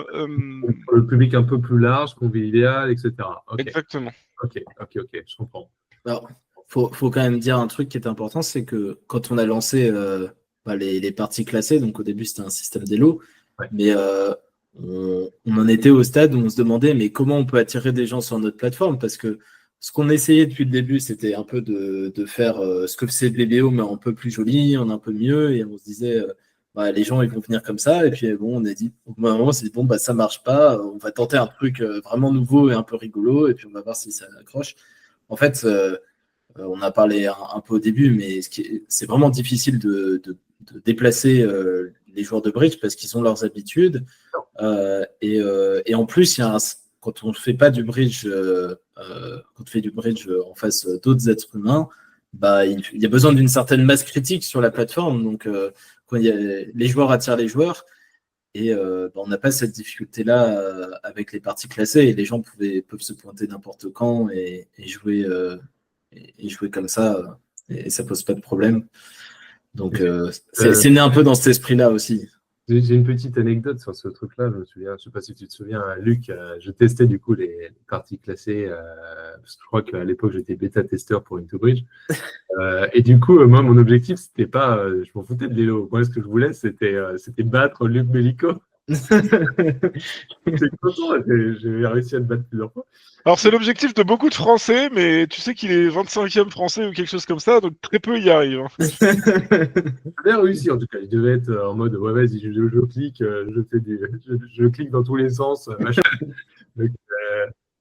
Speaker 1: public un peu plus large, convivial, etc. Okay.
Speaker 3: Exactement.
Speaker 1: Ok, je comprends.
Speaker 2: Alors, faut quand même dire un truc qui est important, c'est que quand on a lancé les parties classées, donc au début c'était un système d'élo, mais on en était au stade où on se demandait mais comment on peut attirer des gens sur notre plateforme, parce que ce qu'on essayait depuis le début, c'était un peu de faire ce que faisait BBO, mais un peu plus joli, un peu mieux, et on se disait les gens ils vont venir comme ça, et puis bon, on a dit au bout d'un moment, on s'est dit bon ça marche pas, on va tenter un truc vraiment nouveau et un peu rigolo, et puis on va voir si ça accroche. En fait, on a parlé un peu au début, mais c'est vraiment difficile de déplacer les joueurs de bridge parce qu'ils ont leurs habitudes, et en plus quand on ne fait pas du bridge, quand on fait du bridge en face d'autres êtres humains, il y a besoin d'une certaine masse critique sur la plateforme. Donc, quand les joueurs attirent les joueurs, et on n'a pas cette difficulté-là avec les parties classées. Et les gens peuvent se pointer n'importe quand et jouer comme ça, et ça pose pas de problème. Donc, c'est né un peu dans cet esprit-là aussi.
Speaker 1: J'ai une petite anecdote sur ce truc-là. Je me souviens, je ne sais pas si tu te souviens, Luc, je testais du coup les parties classées, parce que je crois qu'à l'époque j'étais bêta-testeur pour Into Bridge. Et du coup, moi, mon objectif, c'était pas, je m'en foutais de l'élo. Moi, ce que je voulais, c'était battre Luc Bellico. J'étais content, j'ai réussi à le battre plusieurs fois.
Speaker 3: Alors, c'est l'objectif de beaucoup de Français, mais tu sais qu'il est 25e Français ou quelque chose comme ça, donc très peu y arrivent. Hein.
Speaker 1: J'ai réussi en tout cas. Je devais être en mode vas-y, je clique, je clique dans tous les sens. Donc,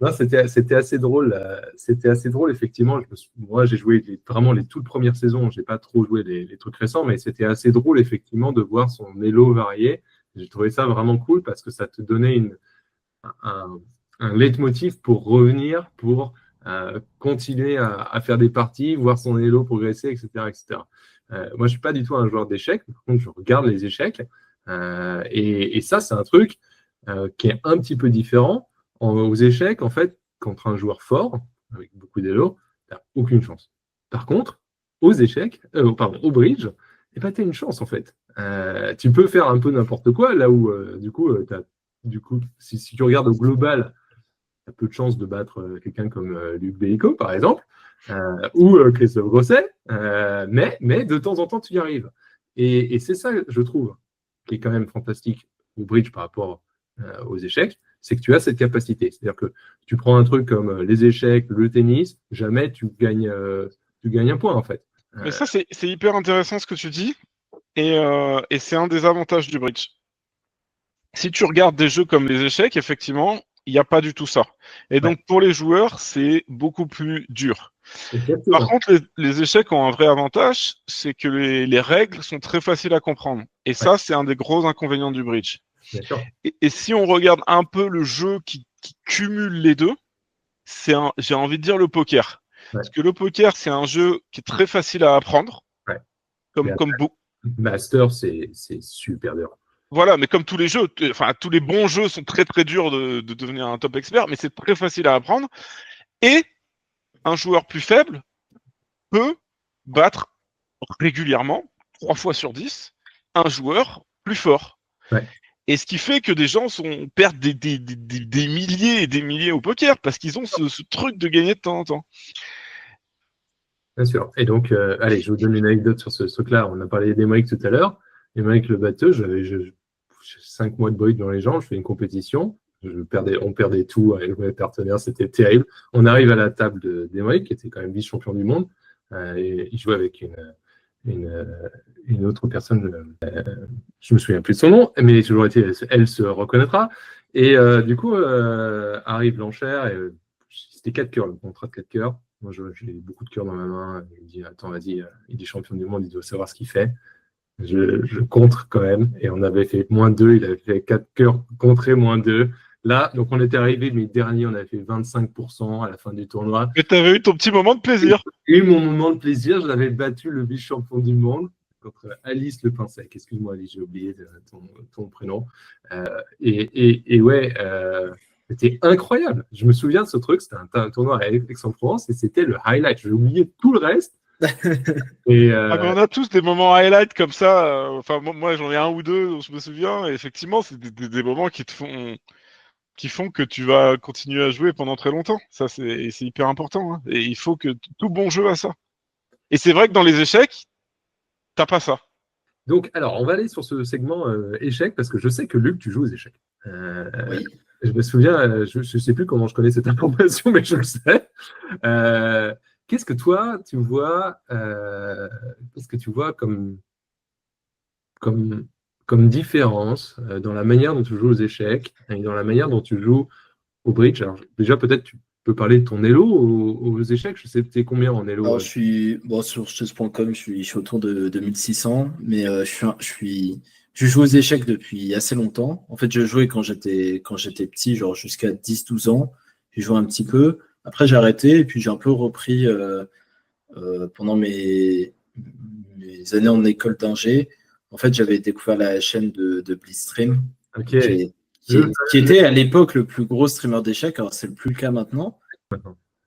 Speaker 1: non, c'était assez drôle. C'était assez drôle, effectivement. Moi, j'ai joué vraiment les toutes premières saisons. J'ai pas trop joué les trucs récents, mais c'était assez drôle, effectivement, de voir son élo varié. J'ai trouvé ça vraiment cool parce que ça te donnait un leitmotiv pour revenir, pour continuer à faire des parties, voir son elo progresser, etc. etc. Moi, je ne suis pas du tout un joueur d'échecs. Par contre, je regarde les échecs. Et ça, c'est un truc qui est un petit peu différent. Aux échecs, en fait, contre un joueur fort, avec beaucoup d'élo, tu n'as aucune chance. Par contre, aux échecs, au bridge, tu as une chance, en fait. Tu peux faire un peu n'importe quoi, là où, si tu regardes au global, tu as peu de chances de battre quelqu'un comme Luc Bellico, par exemple, ou Christophe Grosset, mais de temps en temps, tu y arrives. Et c'est ça, je trouve, qui est quand même fantastique au bridge par rapport aux échecs, c'est que tu as cette capacité. C'est-à-dire que tu prends un truc comme les échecs, le tennis, jamais tu gagnes un point, en fait.
Speaker 3: Mais ça, c'est hyper intéressant ce que tu dis, et c'est un des avantages du bridge. Si tu regardes des jeux comme les échecs, effectivement, il n'y a pas du tout ça. Et donc, pour les joueurs, c'est beaucoup plus dur.
Speaker 1: Exactement.
Speaker 3: Par contre, les échecs ont un vrai avantage, c'est que les règles sont très faciles à comprendre. Et ça, c'est un des gros inconvénients du bridge. Et si on regarde un peu le jeu qui cumule les deux, j'ai envie de dire le poker. Parce que le poker, c'est un jeu qui est très facile à apprendre. Comme
Speaker 1: Master, c'est super dur.
Speaker 3: Voilà, mais comme tous les jeux, tous les bons jeux sont très très durs de devenir un top expert, mais c'est très facile à apprendre. Et un joueur plus faible peut battre régulièrement, 3 fois sur 10, un joueur plus fort. Et ce qui fait que des gens perdent des milliers et des milliers au poker parce qu'ils ont ce truc de gagner de temps en temps.
Speaker 1: Bien sûr. Et donc, allez, je vous donne une anecdote sur ce truc-là. On a parlé d'Emeric tout à l'heure. Emeric le batteux, j'avais 5 mois de bridge dans les jambes, je fais une compétition. On perdait tout avec mes partenaires, c'était terrible. On arrive à la table d'Emeric, qui était quand même vice-champion du monde. Et il jouait avec une autre personne, je me souviens plus de son nom, mais toujours été, elle se reconnaîtra. Et du coup, arrive l'enchère, et c'était 4 cœurs, le contrat de 4 cœurs. Moi, j'ai beaucoup de cœurs dans ma main. Il me dit, attends, vas-y, il est champion du monde, il doit savoir ce qu'il fait. Je contre quand même, et on avait fait -2, il avait fait 4 cœurs contrés -2. Là, donc on était arrivé, mais dernier, on avait fait 25% à la fin du tournoi.
Speaker 3: Mais tu avais eu ton petit moment de plaisir.
Speaker 1: J'ai eu mon moment de plaisir, je l'avais battu le vice-champion du monde contre Alice Le Pinsec. Excuse-moi, Alice, j'ai oublié ton prénom. Et ouais, c'était incroyable. Je me souviens de ce truc, c'était un tournoi à Aix-en-Provence et c'était le highlight. J'ai oublié tout le reste.
Speaker 3: On a tous des moments highlight comme ça. Moi, j'en ai un ou deux dont je me souviens. Et effectivement, c'est des moments qui font que tu vas continuer à jouer pendant très longtemps. Ça, c'est hyper important. Hein. Et il faut que tout bon jeu a ça. Et c'est vrai que dans les échecs, t'as pas ça.
Speaker 1: Donc, alors, on va aller sur ce segment échecs parce que je sais que Luc, tu joues aux échecs.
Speaker 2: Oui.
Speaker 1: Je me souviens, je ne sais plus comment je connais cette information, mais je le sais. Qu'est-ce que toi, tu vois comme différence dans la manière dont tu joues aux échecs et dans la manière dont tu joues au bridge? Alors, déjà, peut-être tu peux parler de ton elo aux échecs. Je sais, tu es combien en elo?
Speaker 2: Alors, je suis sur chess.com, je suis autour de 2600, mais je joue aux échecs depuis assez longtemps. En fait, je jouais quand j'étais petit, genre jusqu'à 10-12 ans. J'ai joué un petit peu. Après, j'ai arrêté et puis j'ai un peu repris pendant mes années en école d'ingé. En fait, j'avais découvert la chaîne de Blitzstream,
Speaker 1: Okay.
Speaker 2: qui était à l'époque le plus gros streamer d'échecs. Alors, c'est plus le cas maintenant.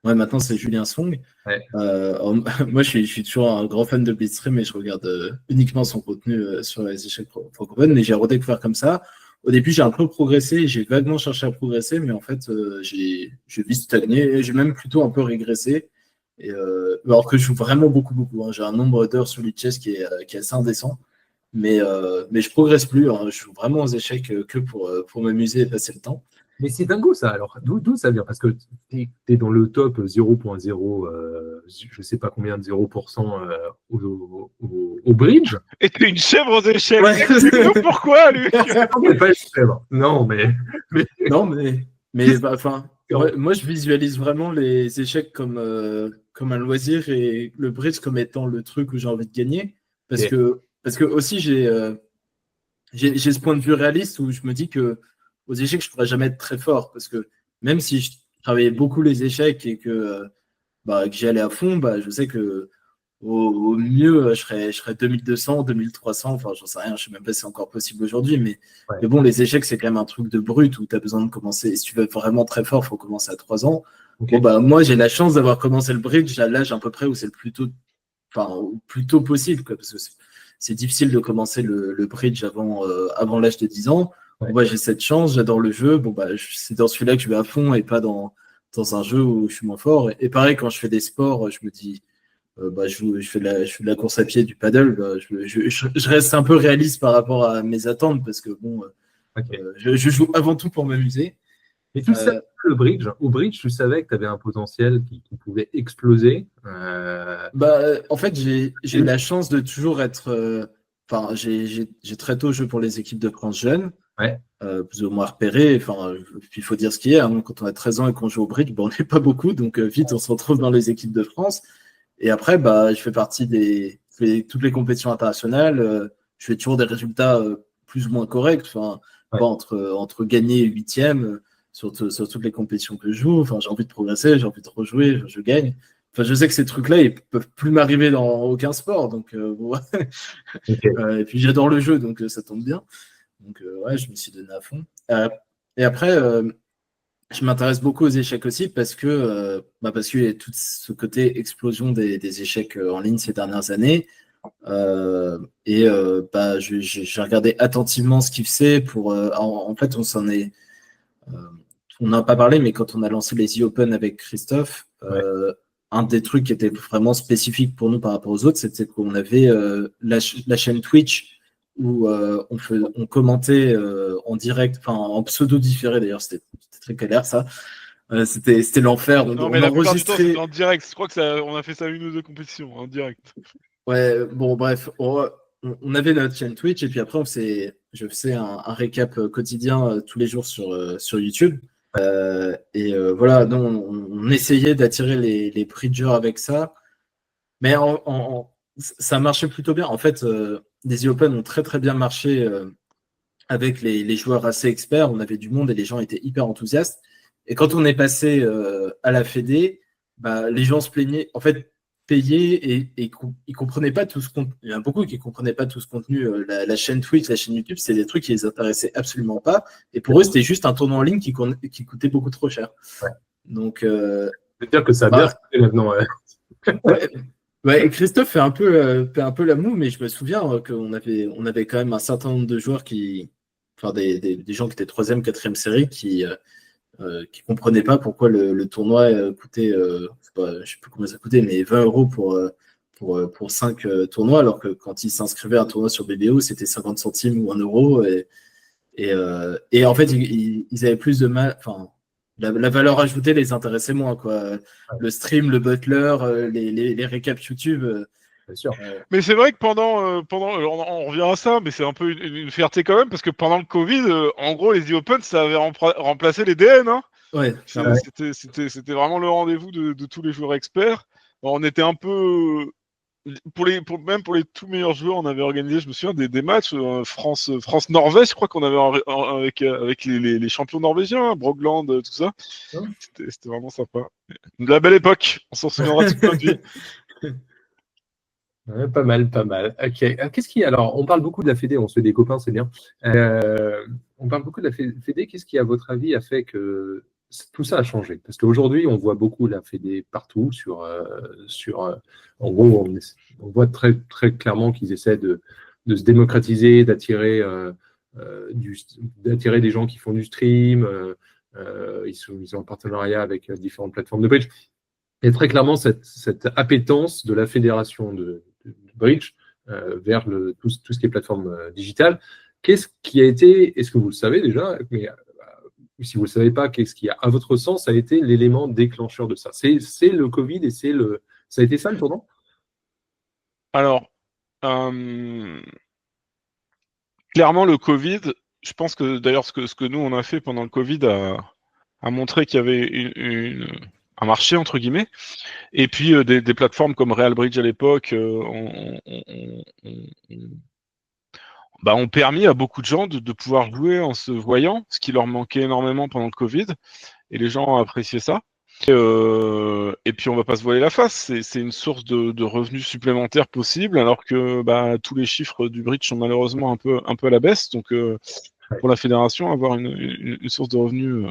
Speaker 2: Ouais, maintenant, c'est Julien Song.
Speaker 1: Ouais.
Speaker 2: Moi, je suis toujours un grand fan de Blitzstream et je regarde uniquement son contenu sur les échecs francophones, mais j'ai redécouvert comme ça. Au début, j'ai un peu progressé, j'ai vaguement cherché à progresser, mais en fait, j'ai vite stagné, j'ai même plutôt un peu régressé. Et, alors que je joue vraiment beaucoup. Hein. J'ai un nombre d'heures sur Lichess qui est assez indécent, mais je progresse plus. Hein. Je joue vraiment aux échecs que pour m'amuser et passer le temps.
Speaker 1: Mais c'est dingo ça. Alors, d'où ça vient? Parce que tu es dans le top 0.0, je ne sais pas combien de 0% au bridge.
Speaker 3: Et tu es une chèvre aux échecs.
Speaker 2: Ouais.
Speaker 3: Pourquoi, lui?
Speaker 1: Pas une chèvre. Non, mais
Speaker 2: moi, je visualise vraiment les échecs comme un loisir et le bridge comme étant le truc où j'ai envie de gagner. Parce que aussi, j'ai ce point de vue réaliste où je me dis que aux échecs, je ne pourrais jamais être très fort. Parce que même si travaillais beaucoup les échecs et que j'y allais à fond, je sais que au mieux, je serais 2200, 2300, enfin, j'en sais rien, je sais même pas si c'est encore possible aujourd'hui,
Speaker 1: Ouais.
Speaker 2: mais bon, les échecs, c'est quand même un truc de brut où tu as besoin de commencer. Si tu veux être vraiment très fort, il faut commencer à 3 ans.
Speaker 1: Ok.
Speaker 2: Bon, moi, j'ai la chance d'avoir commencé le bridge à l'âge à peu près où c'est le plus tôt, enfin, au plus tôt possible, quoi, parce que c'est difficile de commencer le bridge avant l'âge de 10 ans.
Speaker 1: Ouais.
Speaker 2: J'ai cette chance, j'adore le jeu. C'est dans celui-là que je vais à fond et pas dans un jeu où je suis moins fort. Et pareil, quand je fais des sports, je me dis, je fais de la course à pied, du paddle. Je reste un peu réaliste par rapport à mes attentes parce que
Speaker 1: Ok.
Speaker 2: je joue avant tout pour m'amuser.
Speaker 1: Et tu savais
Speaker 2: Euh,
Speaker 1: le bridge, au bridge, tu savais que tu avais un potentiel qui pouvait exploser.
Speaker 2: En fait, j'ai eu la chance de toujours être. Enfin, j'ai très tôt joué pour les équipes de France jeunes,
Speaker 1: Ouais.
Speaker 2: plus ou moins repérées. Enfin, il faut dire ce qu'il y a. Hein, quand on a 13 ans et qu'on joue au bridge, on n'est pas beaucoup, donc vite on se retrouve dans les équipes de France. Et après, je fais partie toutes les compétitions internationales. Je fais toujours des résultats plus ou moins corrects. Enfin,
Speaker 1: Ouais.
Speaker 2: entre gagner et huitième sur toutes les compétitions que je joue. Enfin, j'ai envie de progresser, j'ai envie de rejouer, je gagne. Enfin, je sais que ces trucs-là, ils peuvent plus m'arriver dans aucun sport. Donc,
Speaker 1: Ok.
Speaker 2: et puis j'adore le jeu, donc ça tombe bien. Donc, je me suis donné à fond. Et après, je m'intéresse beaucoup aux échecs aussi parce qu'il y a tout ce côté explosion des échecs en ligne ces dernières années. J'ai regardé attentivement ce qu'il faisait en fait, on n'en a pas parlé, mais quand on a lancé les e-Open avec Christophe,
Speaker 1: Ouais.
Speaker 2: un des trucs qui était vraiment spécifique pour nous par rapport aux autres, c'était qu'on avait la chaîne Twitch où on commentait en direct, enfin en pseudo différé d'ailleurs, c'était très galère ça. C'était l'enfer.
Speaker 3: Non,
Speaker 2: On
Speaker 3: mais la plupart du temps, c'était
Speaker 2: enregistrait.
Speaker 3: en direct. Je crois que on a fait ça une ou deux compétitions en direct.
Speaker 2: Ouais, bon, bref, on avait notre chaîne Twitch et puis après, je faisais un récap quotidien tous les jours sur YouTube. Voilà, donc on essayait d'attirer les bridgers avec ça, mais ça marchait plutôt bien. En fait, les e-Open ont très très bien marché avec les joueurs assez experts. On avait du monde et les gens étaient hyper enthousiastes. Et quand on est passé à la Fédé, les gens se plaignaient. En fait, payaient et ils comprenaient pas tout ce contenu. Il y en a beaucoup qui comprenaient pas tout ce contenu. La chaîne Twitch, la chaîne YouTube, c'est des trucs qui les intéressaient absolument pas. Et pour eux, c'était juste un tournoi en ligne qui coûtait beaucoup trop cher.
Speaker 1: Ouais.
Speaker 2: Donc,
Speaker 1: C'est-à-dire que ça a bien changé maintenant.
Speaker 2: ouais. Ouais, Christophe fait un peu la moue, mais je me souviens on avait quand même un certain nombre de joueurs enfin des gens qui étaient troisième, quatrième série qui comprenaient pas pourquoi le tournoi coûtait, je sais plus combien ça coûtait, mais 20 euros pour 5 tournois, alors que quand ils s'inscrivaient à un tournoi sur BBO, c'était 50 centimes ou 1 euro. Et en fait, ils avaient plus de mal. Enfin, la valeur ajoutée les intéressait moins, quoi. Le stream, le butler, les récaps YouTube.
Speaker 1: Bien sûr.
Speaker 3: Mais c'est vrai que on revient à ça, mais c'est un peu une fierté quand même, parce que pendant le Covid, en gros, les e-Open, ça avait remplacé les DN. Hein.
Speaker 2: Ouais, clairement.
Speaker 3: C'était vraiment le rendez-vous de tous les joueurs experts. On était un peu même pour les tout meilleurs joueurs, on avait organisé, je me souviens, des matchs France-Norvège, je crois qu'on avait avec les champions norvégiens, Brogland, tout ça. C'était vraiment sympa. De la belle époque, on s'en souviendra toute notre vie.
Speaker 1: Ouais, pas mal, pas mal. Ok. Qu'est-ce qui, alors, on parle beaucoup de la Fédé, on se fait des copains, c'est bien. On parle beaucoup de la Fédé. Qu'est-ce qui, à votre avis, a fait que tout ça a changé? Parce qu'aujourd'hui, on voit beaucoup la Fédé partout. En gros, on voit très, très clairement qu'ils essaient de se démocratiser, d'attirer des gens qui font du stream. Ils sont en partenariat avec différentes plateformes de bridge. Il y a très clairement cette appétence de la fédération de bridge vers tout ce qui est plateforme digitale. Qu'est-ce qui a été, est-ce que vous le savez déjà, mais si vous ne le savez pas, qu'est-ce qui, à votre sens, a été l'élément déclencheur de ça? C'est le Covid et ça a été ça le tournant?
Speaker 3: Alors, clairement, le Covid, je pense que d'ailleurs, ce que nous, on a fait pendant le Covid a montré qu'il y avait un marché, entre guillemets. Et puis, des plateformes comme Real Bridge à l'époque ont permis à beaucoup de gens de pouvoir jouer en se voyant, ce qui leur manquait énormément pendant le Covid. et les gens ont apprécié ça. Et puis on va pas se voiler la face, c'est une source de revenus supplémentaires possible, alors que tous les chiffres du bridge sont malheureusement un peu à la baisse. Donc pour la fédération, avoir une source de revenus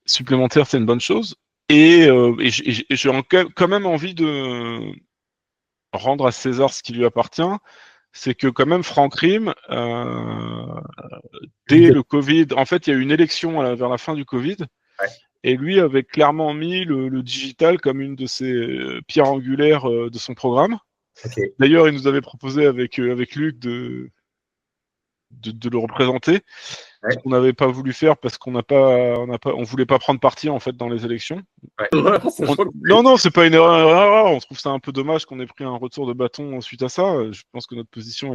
Speaker 3: supplémentaire, c'est une bonne chose. Et j'ai quand même envie de rendre à César ce qui lui appartient. C'est que quand même Franck Rim, dès le Covid, en fait, il y a eu une élection vers la fin du Covid.
Speaker 1: Ouais.
Speaker 3: Et lui avait clairement mis le digital comme une de ses pierres angulaires de son programme.
Speaker 1: Okay.
Speaker 3: D'ailleurs, il nous avait proposé avec Luc de le représenter, ce qu'on n'avait pas voulu faire parce on voulait pas prendre parti en fait dans les élections.
Speaker 1: Ouais.
Speaker 3: Non, c'est pas une erreur. On trouve ça un peu dommage qu'on ait pris un retour de bâton suite à ça. Je pense que notre position,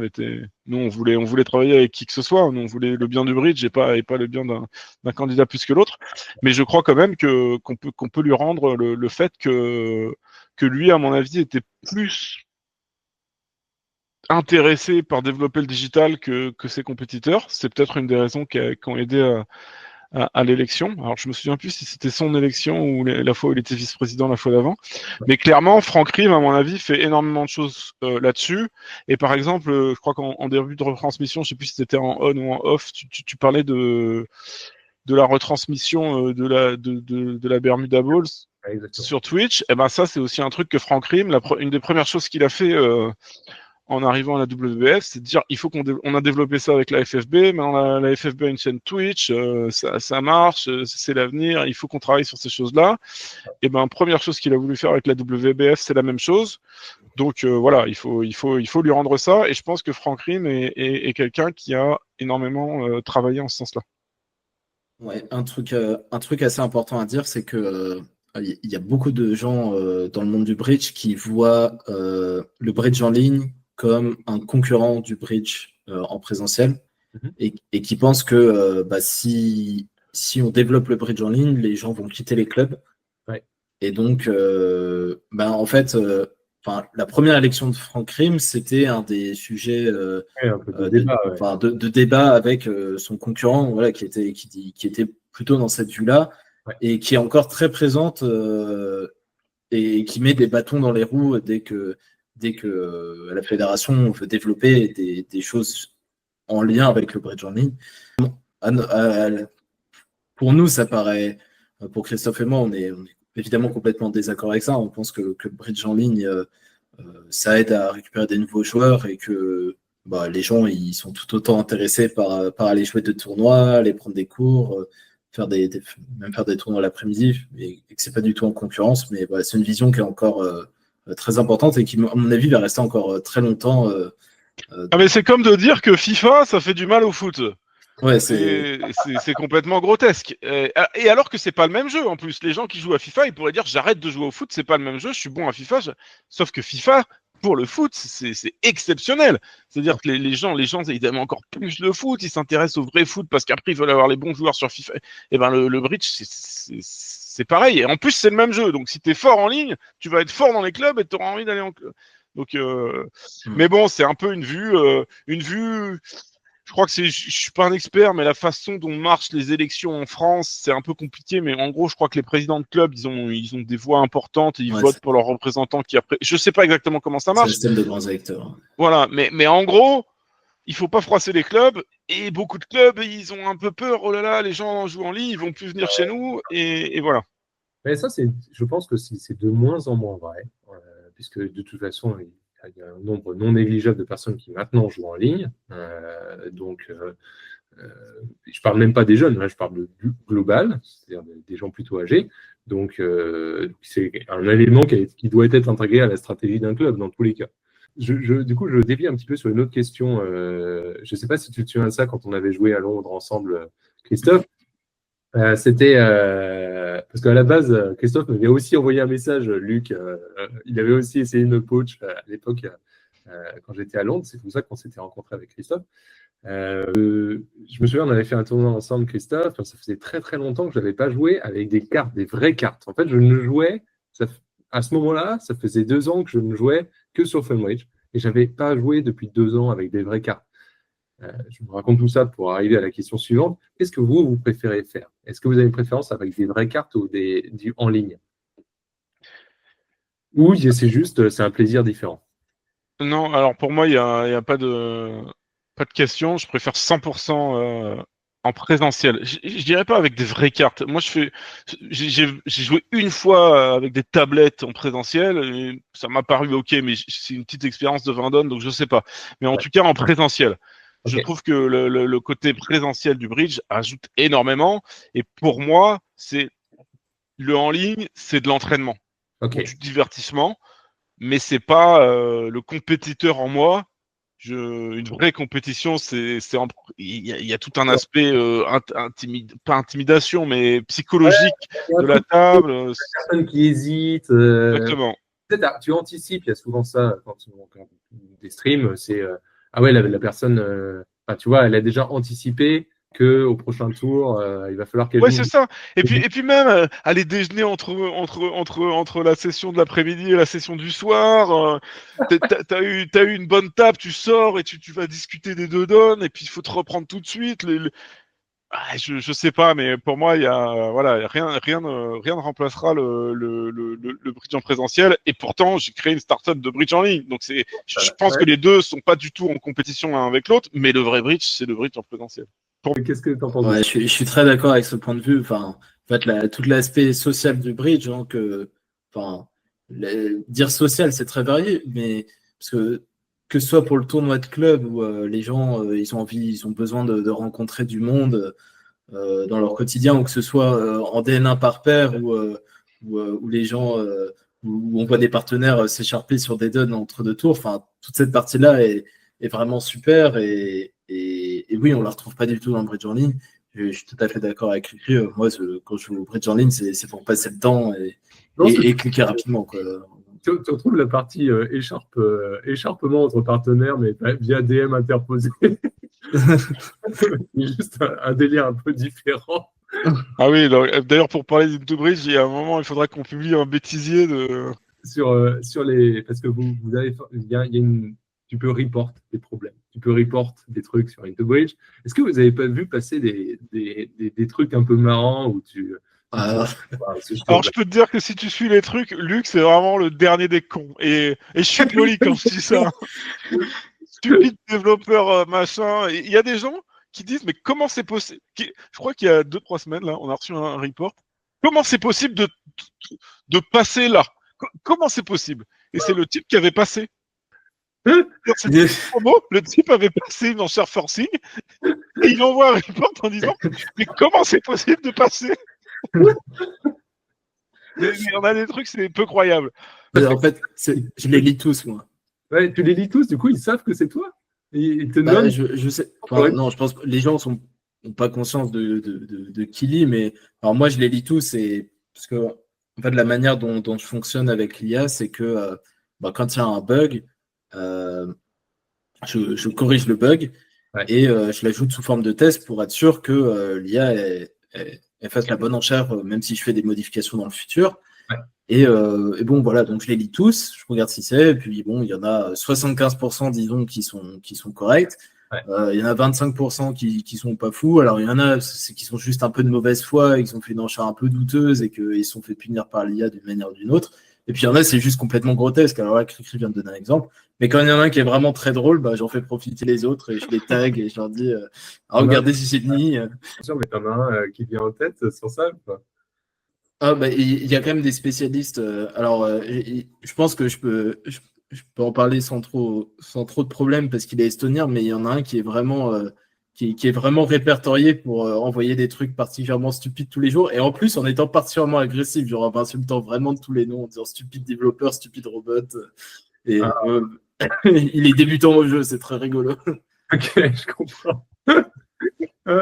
Speaker 3: nous, on voulait travailler avec qui que ce soit. Nous, on voulait le bien du bridge et pas le bien d'un candidat plus que l'autre. Mais je crois quand même qu'on peut lui rendre le fait que lui, à mon avis, était plus intéressé par développer le digital que ses compétiteurs. C'est peut-être une des raisons qui ont aidé à l'élection. Alors, je me souviens plus si c'était son élection ou la fois où il était vice-président la fois d'avant. Mais clairement, Franck Rim, à mon avis, fait énormément de choses là-dessus. Et par exemple, je crois qu'en début de retransmission, je sais plus si c'était en on ou en off, tu parlais de la retransmission de la Bermuda Bowls sur Twitch. Et ça, c'est aussi un truc que Franck Rim, une des premières choses qu'il a fait en arrivant à la WBF, c'est de dire il faut on a développé ça avec la FFB, maintenant la FFB a une chaîne Twitch, ça marche, c'est l'avenir, il faut qu'on travaille sur ces choses-là. Et première chose qu'il a voulu faire avec la WBF, c'est la même chose. Donc voilà, il faut lui rendre ça, et je pense que Franck Rim est quelqu'un qui a énormément travaillé en ce sens-là.
Speaker 2: Ouais, un truc assez important à dire, c'est que il y a beaucoup de gens dans le monde du bridge qui voient le bridge en ligne comme un concurrent du bridge en présentiel, et qui pensent que si on développe le bridge en ligne, les gens vont quitter les clubs.
Speaker 1: Ouais.
Speaker 2: Et donc, en fait, la première élection de Franck Rim, c'était un des sujets de débat avec son concurrent, voilà, qui était plutôt dans cette vue-là, et qui est encore très présente et qui met des bâtons dans les roues dès que la fédération veut développer des choses en lien avec le bridge en ligne. Pour nous, ça paraît, pour Christophe et moi, on est évidemment complètement en désaccord avec ça. On pense que le bridge en ligne, ça aide à récupérer des nouveaux joueurs, et que les gens ils sont tout autant intéressés par aller jouer de tournois, aller prendre des cours, même faire des tournois l'après-midi, et que c'est pas du tout en concurrence. Mais c'est une vision qui est encore très importante, et qui, à mon avis, va rester encore très longtemps.
Speaker 3: Mais c'est comme de dire que FIFA, ça fait du mal au foot.
Speaker 2: Ouais,
Speaker 3: c'est complètement grotesque. Et alors que c'est pas le même jeu en plus. Les gens qui jouent à FIFA, ils pourraient dire j'arrête de jouer au foot, c'est pas le même jeu, je suis bon à FIFA. Sauf que FIFA, pour le foot, c'est exceptionnel. C'est-à-dire que les gens ils aiment encore plus le foot, ils s'intéressent au vrai foot parce qu'après ils veulent avoir les bons joueurs sur FIFA. Et le bridge, c'est pareil. Et en plus, c'est le même jeu. Donc si t'es fort en ligne, tu vas être fort dans les clubs et tu auras envie d'aller en club. Donc, mais bon, c'est un peu une vue. Je crois que je suis pas un expert, mais la façon dont marchent les élections en France, c'est un peu compliqué. Mais en gros, je crois que les présidents de clubs, ils ont des voix importantes et ils votent pour leurs représentants qui après. Je sais pas exactement comment ça marche.
Speaker 2: C'est le système de grands électeurs.
Speaker 3: Voilà, mais en gros, il faut pas froisser les clubs, et beaucoup de clubs, ils ont un peu peur. Oh là là, les gens jouent en ligne, ils vont plus venir chez nous, et voilà.
Speaker 1: Mais ça, je pense que c'est de moins en moins vrai, puisque de toute façon, il y a un nombre non négligeable de personnes qui maintenant jouent en ligne. Je parle même pas des jeunes, là, je parle de global, c'est-à-dire des gens plutôt âgés. Donc, c'est un élément qui doit être intégré à la stratégie d'un club dans tous les cas. Du coup, je dévie un petit peu sur une autre question. Je ne sais pas si tu te souviens de ça quand on avait joué à Londres ensemble, Christophe. C'était parce qu'à la base, Christophe m'avait aussi envoyé un message, Luc. Il avait aussi essayé de me poach à l'époque quand j'étais à Londres. C'est pour ça qu'on s'était rencontrés avec Christophe. Je me souviens, on avait fait un tournoi ensemble, Christophe. Ça faisait très très longtemps que je n'avais pas joué avec des cartes, des vraies cartes. En fait, je ne jouais, à ce moment-là, ça faisait 2 ans que je ne jouais que sur Funbridge. Et je n'avais pas joué depuis 2 ans avec des vraies cartes. Je vous raconte tout ça pour arriver à la question suivante. Qu'est-ce que vous préférez faire? Est-ce que vous avez une préférence avec des vraies cartes ou du en ligne? Ou c'est un plaisir différent?
Speaker 3: Non, alors pour moi, il y a pas de question. Je préfère 100% en présentiel. Je dirais pas avec des vraies cartes. Moi, j'ai joué une fois avec des tablettes en présentiel et ça m'a paru ok, mais c'est une petite expérience de Vendôme, donc je sais pas. Mais en
Speaker 1: Ouais.
Speaker 3: tout cas, en présentiel. Je
Speaker 1: Ok.
Speaker 3: trouve que le côté présentiel du bridge ajoute énormément. Et pour moi, c'est le en ligne, c'est de l'entraînement
Speaker 1: Ok.
Speaker 3: ou du divertissement, mais c'est pas le compétiteur en moi. Une vraie compétition, il y a tout un aspect pas intimidation, mais psychologique
Speaker 1: Il y a un
Speaker 3: de la
Speaker 1: truc,
Speaker 3: table.
Speaker 1: personne qui hésite.
Speaker 3: Exactement.
Speaker 1: Tu anticipes, il y a souvent ça quand des streams, c'est ah ouais, la personne, enfin, tu vois, elle a déjà anticipé que au prochain tour, il va falloir qu'elle
Speaker 3: Ouais,
Speaker 1: joue.
Speaker 3: c'est ça. Et puis même aller déjeuner entre la session de l'après-midi et la session du soir. T'as eu une bonne table, tu sors et tu vas discuter des deux donnes et puis il faut te reprendre tout de suite. Je sais pas, mais pour moi, rien ne remplacera le bridge en présentiel. Et pourtant, j'ai créé une startup de bridge en ligne. Donc je pense que les deux sont pas du tout en compétition l'un avec l'autre, mais le vrai bridge, c'est le bridge en présentiel.
Speaker 1: Qu'est-ce que tu en penses?
Speaker 2: Ouais, je suis très d'accord avec ce point de vue. Enfin, en fait, tout l'aspect social du bridge, hein, enfin, dire social, c'est très varié, mais parce que ce soit pour le tournoi de club où les gens, ils ont besoin de rencontrer du monde dans leur quotidien, ou que ce soit en DN1 par pair où les gens, où on voit des partenaires s'écharper sur des duns entre deux tours. Enfin, toute cette partie-là est vraiment super et oui, on la retrouve pas du tout dans le bridge en ligne. Je suis tout à fait d'accord avec lui. Moi, quand je joue au bridge en ligne, c'est pour passer le temps et cliquer rapidement, quoi.
Speaker 1: Tu retrouves la partie écharpement entre partenaires, mais via DM interposé. C'est juste un délire un peu différent.
Speaker 3: Ah oui, d'ailleurs, pour parler d'Into Bridge, il y a un moment, il faudra qu'on publie un bêtisier de.
Speaker 1: Sur les. Parce que vous avez. Tu peux report des problèmes. Tu peux report des trucs sur Into Bridge. Est-ce que vous avez pas vu passer des trucs un peu marrants où
Speaker 2: Ah,
Speaker 3: Alors, je peux te dire que si tu suis les trucs, Luc, c'est vraiment le dernier des cons. Et je suis poli quand je dis ça. Stupide développeur, machin. Il y a des gens qui disent, mais comment c'est possible? Je crois qu'il y a 2-3 semaines, là, on a reçu un report. Comment c'est possible de passer là? Comment c'est possible? Et c'est le type qui avait passé. C'était une promo, le type avait passé une enchère forcing et il envoie un report en disant, mais comment c'est possible de passer? Mais on a des trucs, c'est peu croyable.
Speaker 2: en fait, je les lis tous, moi.
Speaker 1: Ouais, tu les lis tous, du coup, ils savent que c'est toi. Ils te
Speaker 2: Bah,
Speaker 1: nomment.
Speaker 2: je sais. Enfin, non, je pense que les gens n'ont pas conscience de qui lit, mais alors moi, je les lis tous parce que en fait, la manière dont je fonctionne avec l'IA, c'est que quand il y a un bug, je corrige le bug et je l'ajoute sous forme de test pour être sûr que l'IA elle fasse la bonne enchère, même si je fais des modifications dans le futur.
Speaker 1: Ouais.
Speaker 2: Et bon, voilà, donc je les lis tous, je regarde si c'est, et puis bon, il y en a 75%, disons, qui sont corrects.
Speaker 1: Ouais.
Speaker 2: Il y en a 25% qui sont pas fous. Alors, il y en a qui sont juste un peu de mauvaise foi, et qui ont fait une enchère un peu douteuse et qu'ils se sont fait punir par l'IA d'une manière ou d'une autre. Et puis, il y en a, c'est juste complètement grotesque. Alors là, Cricri vient de donner un exemple. Mais quand il y en a un qui est vraiment très drôle, bah, j'en fais profiter les autres et je les tag et je leur dis regardez si c'est fini.
Speaker 1: Sûr, mais t'en as un qui vient en tête sur ça, quoi.
Speaker 2: Ah, bah, il y a quand même des spécialistes. Alors, je pense que je peux en parler sans trop de problèmes parce qu'il est estonien, mais il y en a un qui est vraiment, qui est vraiment répertorié pour envoyer des trucs particulièrement stupides tous les jours. Et en plus, en étant particulièrement agressif, genre en insultant vraiment de tous les noms, en disant stupide développeur, stupide robot. Et il est débutant au jeu, c'est très rigolo.
Speaker 1: Ok, je comprends.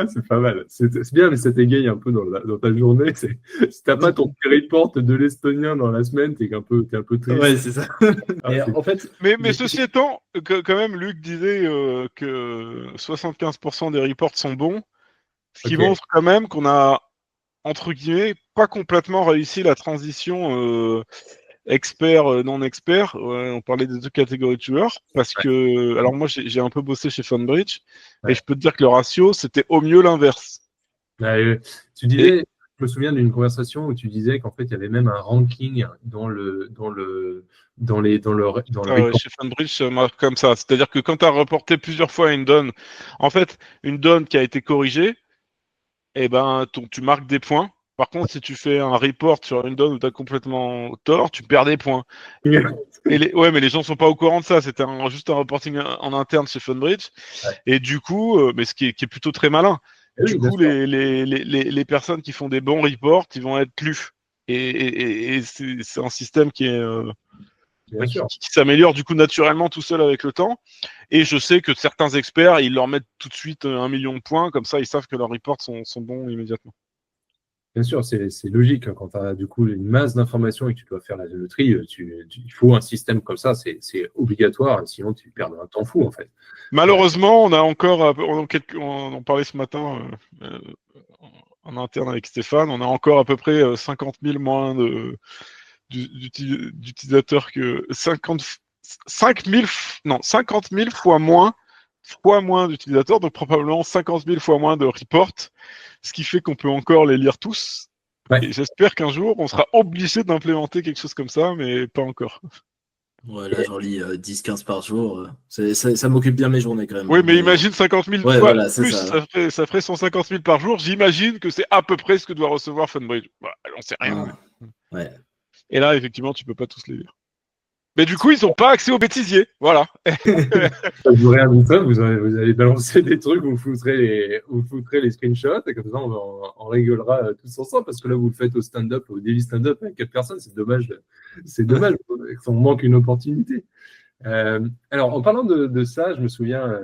Speaker 1: C'est pas mal. C'est bien, mais ça t'égaye un peu dans ta journée. Si t'as pas ton petit report de l'estonien dans la semaine, t'es un peu triste.
Speaker 2: Ouais, c'est ça. Et en fait,
Speaker 3: mais ceci étant, quand même, Luc disait que 75% des reports sont bons, ce qui montre quand même qu'on a, entre guillemets, pas complètement réussi la transition expert, non expert. On parlait des deux catégories de joueurs parce que, alors moi j'ai un peu bossé chez Funbridge et je peux te dire que le ratio c'était au mieux l'inverse.
Speaker 1: Tu disais, je me souviens d'une conversation où tu disais qu'en fait il y avait même un ranking dans le report.
Speaker 3: Chez Funbridge, ça marche comme ça. C'est-à-dire que quand tu as reporté plusieurs fois une donne, en fait, une donne qui a été corrigée, eh ben, tu marques des points. Par contre, si tu fais un report sur une donne où tu as complètement tort, tu perds des points. Mais les gens sont pas au courant de ça. C'était juste un reporting en interne chez Funbridge.
Speaker 1: Ouais.
Speaker 3: Et du coup, mais ce qui est plutôt très malin. Du coup, les personnes qui font des bons reports, ils vont être lus. Et c'est un système qui est qui s'améliore du coup naturellement tout seul avec le temps. Et je sais que certains experts, ils leur mettent tout de suite 1 million de points, comme ça ils savent que leurs reports sont bons immédiatement.
Speaker 1: Bien sûr, c'est logique. Quand tu as du coup une masse d'informations et que tu dois faire la tri, il faut un système comme ça, c'est obligatoire, sinon tu perds un temps fou en fait.
Speaker 3: Malheureusement, on a encore, on en parlait ce matin en interne avec Stéphane, on a encore à peu près 50 000 moins d'utilisateurs que 50 000 fois moins d'utilisateurs, donc probablement 50 000 fois moins de reports, ce qui fait qu'on peut encore les lire tous.
Speaker 1: Ouais.
Speaker 3: Et j'espère qu'un jour, on sera obligé d'implémenter quelque chose comme ça, mais pas encore.
Speaker 2: Ouais, là, j'en lis 10-15 par jour. Ça m'occupe bien mes journées quand même.
Speaker 3: Oui, mais imagine 50 000
Speaker 2: ouais,
Speaker 3: fois
Speaker 2: voilà,
Speaker 3: plus, ça ferait 150 000 par jour. J'imagine que c'est à peu près ce que doit recevoir Funbridge. Bah, on sait rien.
Speaker 2: Ouais.
Speaker 3: Et là, effectivement, tu peux pas tous les lire. Mais du coup, ils n'ont pas accès aux bêtisiers. Voilà.
Speaker 1: Ça vous rien du tout, vous allez balancer des trucs, vous foutrez les screenshots, et comme ça, on rigolera tous ensemble, parce que là, vous le faites au stand-up, au daily stand-up avec 4 personnes, c'est dommage. On manque une opportunité. Alors, en parlant de ça, je me souviens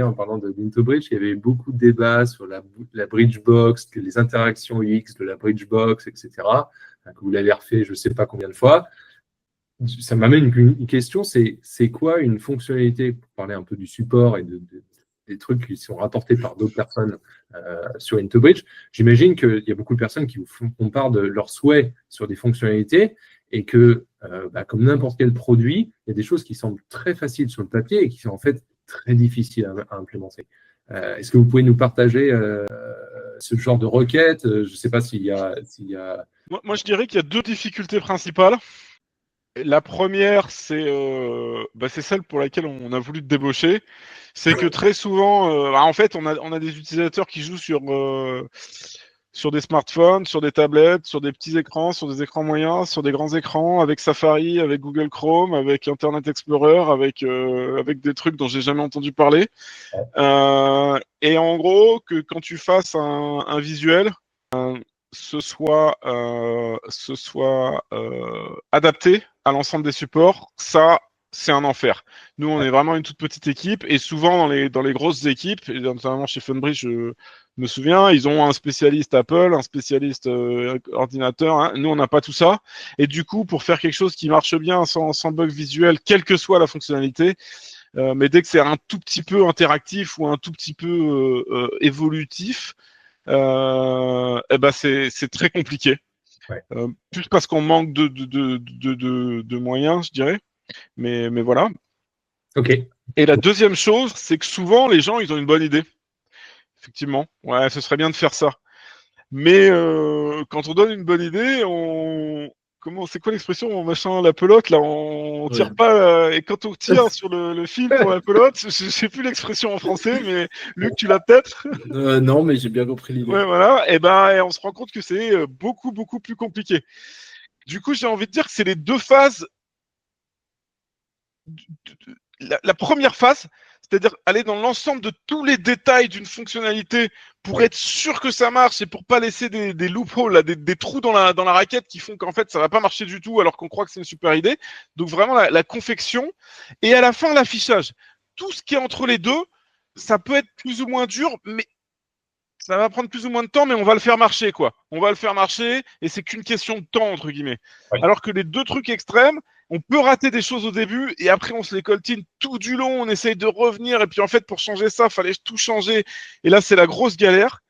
Speaker 1: en parlant d'Into Bridge, il y avait beaucoup de débats sur la bridge box, les interactions UX de la bridge box, etc. Que vous l'avez refait, je ne sais pas combien de fois. Ça m'amène une question, c'est quoi une fonctionnalité, pour parler un peu du support et des trucs qui sont rapportés par d'autres personnes sur Into Bridge. J'imagine qu'il y a beaucoup de personnes qui vous font part de leurs souhaits sur des fonctionnalités et que, comme n'importe quel produit, il y a des choses qui semblent très faciles sur le papier et qui sont en fait très difficiles à implémenter. Est-ce que vous pouvez nous partager ce genre de requête? Je ne sais pas s'il y a...
Speaker 3: Moi, je dirais qu'il y a deux difficultés principales. La première, c'est celle pour laquelle on a voulu te débaucher. C'est que très souvent, en fait, on a des utilisateurs qui jouent sur des smartphones, sur des tablettes, sur des petits écrans, sur des écrans moyens, sur des grands écrans, avec Safari, avec Google Chrome, avec Internet Explorer, avec des trucs dont j'ai jamais entendu parler. Et en gros, que quand tu fasses un visuel, ce soit adapté à l'ensemble des supports, ça, c'est un enfer. Nous, on est vraiment une toute petite équipe et souvent dans les grosses équipes, et notamment chez Funbridge, je me souviens, ils ont un spécialiste Apple, un spécialiste ordinateur. Hein. Nous, on n'a pas tout ça. Et du coup, pour faire quelque chose qui marche bien sans bug visuel, quelle que soit la fonctionnalité, mais dès que c'est un tout petit peu interactif ou un tout petit peu évolutif, c'est très compliqué.
Speaker 1: Ouais.
Speaker 3: Plus parce qu'on manque de moyens, je dirais. Mais voilà.
Speaker 1: Ok.
Speaker 3: Et la deuxième chose, c'est que souvent, les gens, ils ont une bonne idée. Effectivement. Ouais, ce serait bien de faire ça. Mais quand on donne une bonne idée, c'est quoi l'expression, machin, la pelote, là, on tire pas, et quand on tire sur le fil pour la pelote, je sais plus l'expression en français, mais Luc, tu l'as peut-être?
Speaker 2: Non, mais j'ai bien compris l'idée.
Speaker 3: Ouais, voilà, et on se rend compte que c'est beaucoup, beaucoup plus compliqué. Du coup, j'ai envie de dire que c'est les deux phases. La première phase, c'est-à-dire aller dans l'ensemble de tous les détails d'une fonctionnalité pour être sûr que ça marche et pour pas laisser des loopholes, là, des trous dans la raquette qui font qu'en fait ça va pas marcher du tout alors qu'on croit que c'est une super idée. Donc vraiment la confection et à la fin l'affichage. Tout ce qui est entre les deux, ça peut être plus ou moins dur, mais ça va prendre plus ou moins de temps, mais on va le faire marcher, quoi. On va le faire marcher et c'est qu'une question de temps, entre guillemets.
Speaker 1: Oui.
Speaker 3: Alors que les deux trucs extrêmes, on peut rater des choses au début et après on se les coltine tout du long, on essaye de revenir et puis en fait pour changer ça, fallait tout changer et là c'est la grosse galère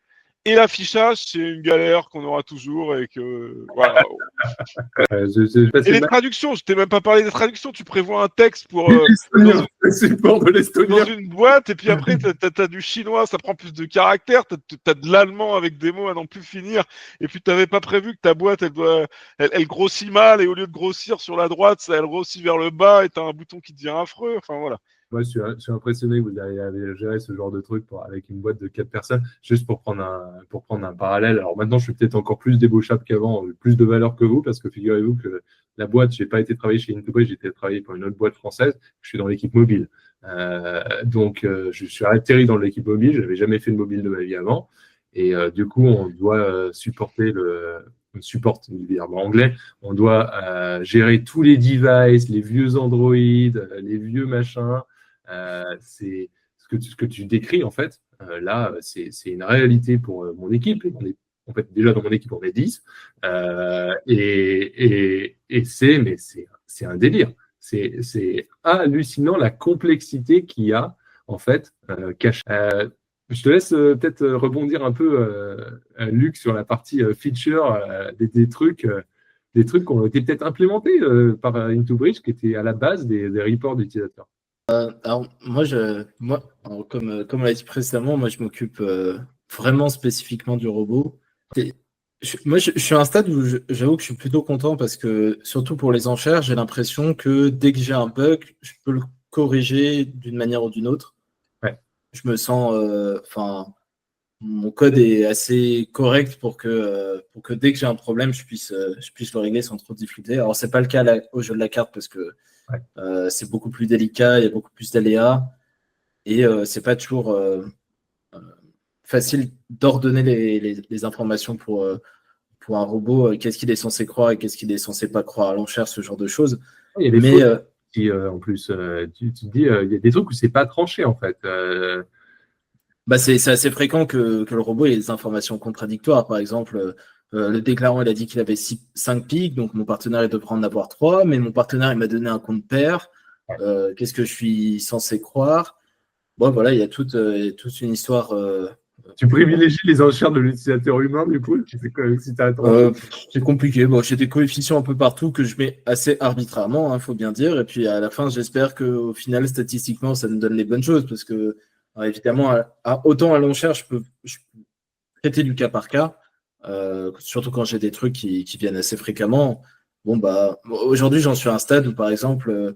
Speaker 3: Et l'affichage, c'est une galère qu'on aura toujours et que voilà. Et les traductions, je t'ai même pas parlé des traductions. Tu prévois un texte pour
Speaker 1: le support de l'estonien
Speaker 3: dans une boîte et puis après t'as du chinois, ça prend plus de caractères. T'as de l'allemand avec des mots à n'en plus finir. Et puis t'avais pas prévu que ta boîte elle grossit mal et au lieu de grossir sur la droite, elle grossit vers le bas et t'as un bouton qui devient affreux. Enfin voilà.
Speaker 1: Moi, je suis impressionné que vous ayez géré ce genre de truc avec une boîte de 4 personnes, juste pour prendre un parallèle. Alors maintenant, je suis peut-être encore plus débauchable qu'avant, plus de valeur que vous, parce que figurez-vous que la boîte, j'ai pas été travailler chez Intobridge, j'ai été travailler pour une autre boîte française, je suis dans l'équipe mobile. Donc, je suis atterri dans l'équipe mobile, je n'avais jamais fait de mobile de ma vie avant. Et du coup, on doit supporter supporte le verbe anglais, on doit gérer tous les devices, les vieux Android, les vieux machins. C'est ce que tu décris en fait. Là, c'est une réalité pour mon équipe. En fait, déjà dans mon équipe, on est 10. Et c'est un délire. C'est hallucinant la complexité qu'il y a en fait cachée. Je te laisse peut-être rebondir un peu, Luc, sur la partie feature des trucs qui ont été peut-être implémentés par Intobridge, qui étaient à la base des reports d'utilisateurs.
Speaker 2: Alors, comme on l'a dit précédemment, moi, je m'occupe vraiment spécifiquement du robot. Je suis à un stade où j'avoue que je suis plutôt content parce que, surtout pour les enchères, j'ai l'impression que dès que j'ai un bug, je peux le corriger d'une manière ou d'une autre.
Speaker 1: Ouais.
Speaker 2: Je me sens, mon code est assez correct pour que dès que j'ai un problème, je puisse le régler sans trop de difficulté. Alors, c'est pas le cas au jeu de la carte parce que c'est beaucoup plus délicat, il y a beaucoup plus d'aléas et c'est pas toujours facile d'ordonner les informations pour un robot, qu'est-ce qu'il est censé croire et qu'est-ce qu'il est censé pas croire à l'enchère, ce genre de choses.
Speaker 1: Il y a des fautes qui, en plus, tu te dis, il y a des trucs où c'est pas tranché en fait.
Speaker 2: C'est assez fréquent que le robot ait des informations contradictoires. Par exemple, le déclarant il a dit qu'il avait 5 pics, donc mon partenaire il devrait en avoir 3, mais mon partenaire il m'a donné un compte pair. Qu'est-ce que je suis censé croire? Bon, voilà, il y a toute une histoire.
Speaker 1: Tu privilégies les enchères de l'utilisateur humain, du coup,
Speaker 2: c'est compliqué. Bon, j'ai des coefficients un peu partout que je mets assez arbitrairement, faut bien dire. Et puis à la fin, j'espère qu'au final, statistiquement, ça nous donne les bonnes choses. Parce que, évidemment, autant à l'enchère, je peux traiter du cas par cas, surtout quand j'ai des trucs qui viennent assez fréquemment. Bon, aujourd'hui, j'en suis à un stade où, par exemple,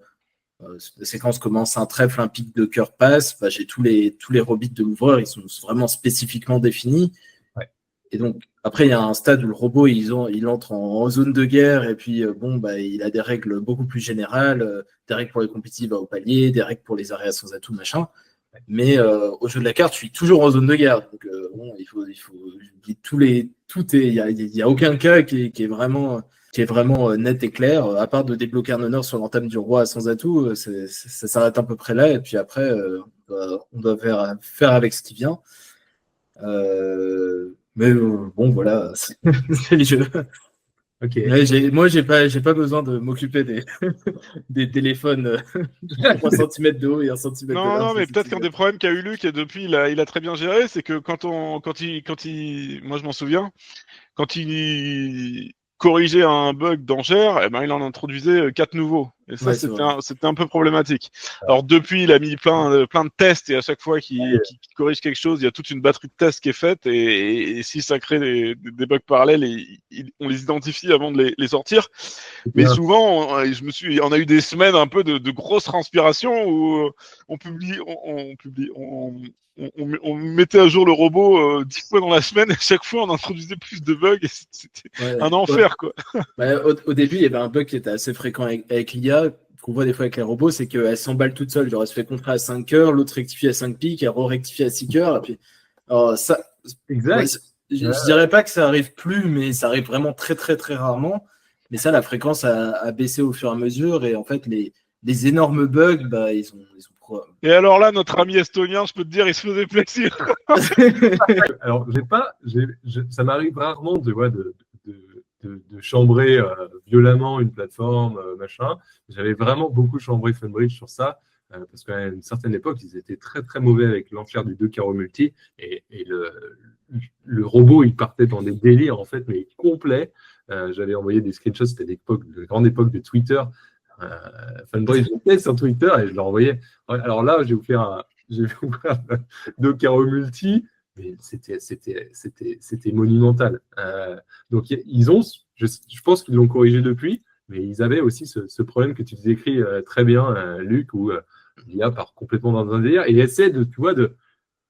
Speaker 2: la séquence commence un trèfle, un pic de cœur passe, j'ai tous les rebits de l'ouvreur, ils sont vraiment spécifiquement définis.
Speaker 1: Ouais.
Speaker 2: Et donc, après, il y a un stade où le robot, il entre en zone de guerre, et puis, il a des règles beaucoup plus générales, des règles pour les compétitifs à haut palier, des règles pour les aréas sans atout, machin. Mais au jeu de la carte, je suis toujours en zone de guerre. Donc, il faut il y a aucun cas qui est vraiment net et clair, à part de débloquer un honneur sur l'entame du roi sans atout, ça s'arrête à peu près là, et puis après, on doit faire avec ce qui vient. Mais bon, voilà, c'est le jeu.
Speaker 1: Okay.
Speaker 2: Moi, j'ai pas besoin de m'occuper des téléphones 3 cm de haut et 1 cm de large.
Speaker 3: Non, mais peut-être qu'un des problèmes qu'a eu Luc, et depuis, il a très bien géré, c'est que quand il, moi je m'en souviens, quand il corrigeait un bug d'enchère, il en introduisait 4 nouveaux. Et ça, c'était un peu problématique. Alors depuis, il a mis plein de tests, et à chaque fois qu'il corrige quelque chose, il y a toute une batterie de tests qui est faite, et si ça crée des bugs parallèles, on les identifie avant de les sortir. Mais souvent, on a eu des semaines un peu de grosse transpiration où on mettait à jour le robot 10 fois dans la semaine, et à chaque fois on introduisait plus de bugs, et c'était un enfer, quoi.
Speaker 2: Au début, il y avait un bug qui était assez fréquent avec l'IA, qu'on voit des fois avec les robots, c'est qu'elle s'emballe toute seule. Genre, elle se fait contrer à 5 heures, l'autre rectifie à 5 pics, elle rectifie à 6 heures. Et puis, alors, ça,
Speaker 1: exact.
Speaker 2: Je dirais pas que ça arrive plus, mais ça arrive vraiment très, très, très rarement. Mais ça, la fréquence a baissé au fur et à mesure. Et en fait, les énormes bugs, ils sont
Speaker 3: Et alors là, notre ami estonien, je peux te dire, il se faisait plaisir.
Speaker 1: Alors, ça m'arrive rarement, tu vois, de chambrer violemment une plateforme, machin. J'avais vraiment beaucoup chambré Funbridge sur ça. parce qu'à une certaine époque, ils étaient très très mauvais avec l'enchère du 2 carreaux multi, et le robot, il partait dans des délires, en fait, mais complets. J'avais envoyé des screenshots, c'était la grande époque de Twitter. Funbridge était sur Twitter et je leur envoyais. Alors là, j'ai ouvert 2 carreaux multi, mais c'était monumental. Donc ils ont, je pense qu'ils l'ont corrigé depuis, mais ils avaient aussi ce problème que tu décris très bien, Luc, où l'IA part complètement dans un délire et essaie de, tu vois,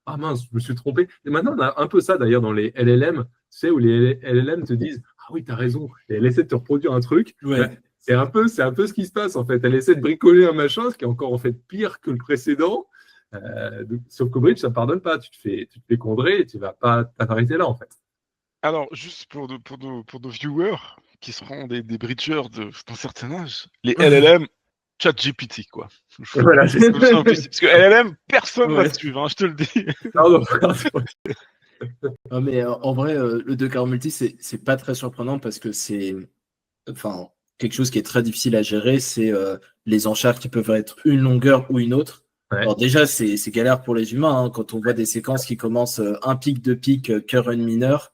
Speaker 1: ah mince, je me suis trompé. Et maintenant, on a un peu ça d'ailleurs dans les LLM, tu sais, où les LLM te disent, ah oui, t'as raison, et elle essaie de te reproduire un truc.
Speaker 2: Ouais.
Speaker 1: C'est un peu ce qui se passe en fait. Elle essaie de bricoler un machin, ce qui est encore en fait pire que le précédent. Sur Cobridge, ça ne pardonne pas. Tu te fais condrer et tu ne vas pas t'arrêter là en fait.
Speaker 3: Alors, juste pour nos viewers qui seront des bridgers d'un certain âge, les LLM, ChatGPT, quoi.
Speaker 1: Voilà,
Speaker 3: Parce que LLM, personne ne va
Speaker 2: Ouais.
Speaker 3: te suivre, hein, je te le dis.
Speaker 1: pardon.
Speaker 2: Non, mais en vrai, le 2 carreaux multi, c'est pas très surprenant parce que c'est enfin, quelque chose qui est très difficile à gérer, c'est les enchères qui peuvent être une longueur ou une autre.
Speaker 1: Ouais.
Speaker 2: Alors déjà, c'est galère pour les humains, hein, quand on voit des séquences qui commencent un pic, deux pics, cœur une mineur.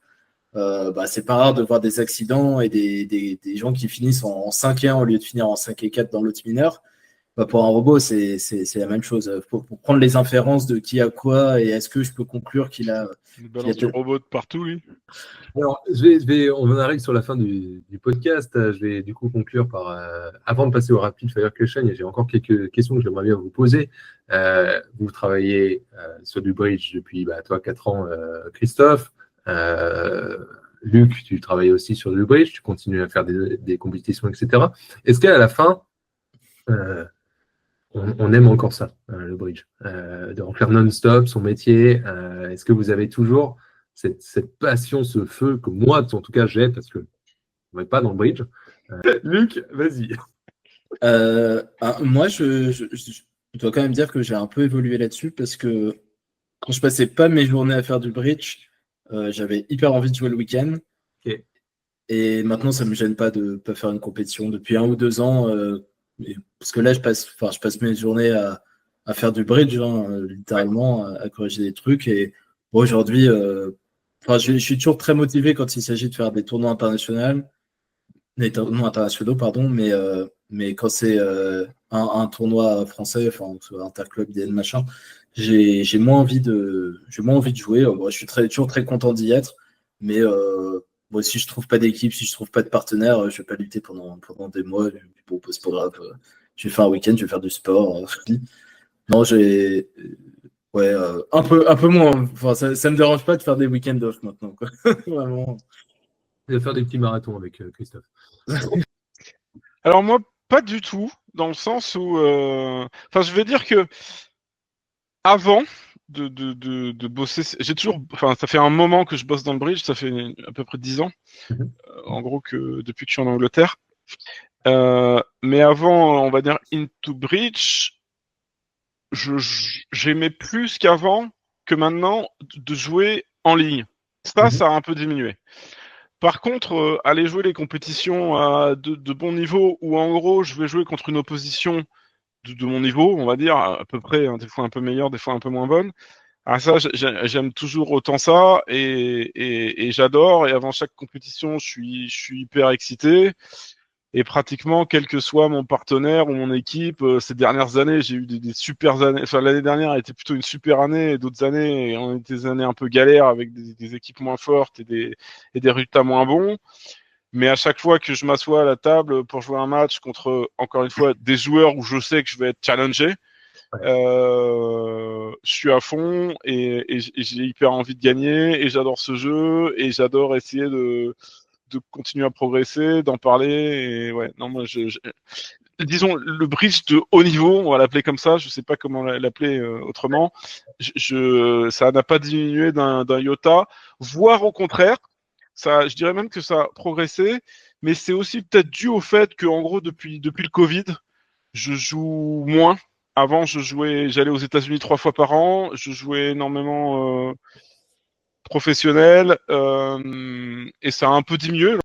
Speaker 2: Bah, c'est pas rare de voir des accidents et des gens qui finissent en 5 et 1 au lieu de finir en 5 et 4 dans l'autre mineur. Bah, pour un robot, c'est la même chose. Pour prendre les inférences de qui a quoi et est-ce que je peux conclure qu'il a.
Speaker 3: Il balance du robot de partout, lui.
Speaker 1: Alors, on en arrive sur la fin du podcast. Je vais du coup conclure par, avant de passer au rapid fire question, j'ai encore quelques questions que j'aimerais bien vous poser. Vous travaillez sur du bridge depuis, toi, 4 ans, Christophe. Luc, tu travailles aussi sur du bridge, tu continues à faire des compétitions, etc. Est-ce qu'à la fin, on aime encore ça, le bridge, de en faire non-stop son métier? Est-ce que vous avez toujours cette passion, ce feu que moi, en tout cas, j'ai, parce que je ne vais pas dans le bridge. Luc, vas-y.
Speaker 2: Moi, je dois quand même dire que j'ai un peu évolué là-dessus parce que quand je passais pas mes journées à faire du bridge, j'avais hyper envie de jouer le week-end.
Speaker 1: Ok.
Speaker 2: Et maintenant, ça me gêne pas de pas faire une compétition depuis 1 ou 2 ans. Parce que là, je passe mes journées à faire du bridge, hein, littéralement, à corriger des trucs. Et aujourd'hui, je suis toujours très motivé quand il s'agit de faire des tournois internationaux, pardon, mais quand c'est un tournoi français, enfin, interclub, DN, machin, j'ai moins envie de jouer. Moi, je suis toujours très content d'y être, mais moi, si je trouve pas d'équipe, si je trouve pas de partenaire, je vais pas lutter pendant des mois. Bon, c'est pas grave. Je vais faire un week-end, je vais faire du sport. Non, ouais, un peu moins. Enfin, ça me dérange pas de faire des week-ends off maintenant, quoi. Vraiment.
Speaker 1: Je vais faire des petits marathons avec Christophe.
Speaker 3: Alors moi, pas du tout, dans le sens où... je vais dire que avant de bosser, j'ai toujours... Enfin, ça fait un moment que je bosse dans le bridge, ça fait à peu près 10 ans, en gros, que depuis que je suis en Angleterre. Mais avant, on va dire, Into Bridge, j'aimais plus qu'avant que maintenant de jouer en ligne. Ça a un peu diminué. Par contre, aller jouer les compétitions à de bon niveau, où en gros, je vais jouer contre une opposition de mon niveau, on va dire, à peu près, hein, des fois un peu meilleure, des fois un peu moins bonne. Ah, ça, j'aime toujours autant ça, et j'adore. Et avant chaque compétition, je suis hyper excité. Et pratiquement, quel que soit mon partenaire ou mon équipe, ces dernières années, j'ai eu des super années. Enfin, l'année dernière a été plutôt une super année, et d'autres années ont été des années un peu galères avec des équipes moins fortes et des résultats moins bons. Mais à chaque fois que je m'assois à la table pour jouer un match contre, encore une fois, des joueurs où je sais que je vais être challengé, je suis à fond et j'ai hyper envie de gagner et j'adore ce jeu et j'adore essayer de continuer à progresser, d'en parler. Et ouais, non, moi, disons, le bridge de haut niveau, on va l'appeler comme ça, je sais pas comment l'appeler autrement, ça n'a pas diminué d'un iota, voire au contraire, ça, je dirais même que ça a progressé, mais c'est aussi peut-être dû au fait que, en gros, depuis le Covid, je joue moins. Avant, j'allais aux États-Unis 3 fois par an, je jouais énormément professionnel, et ça a un peu diminué.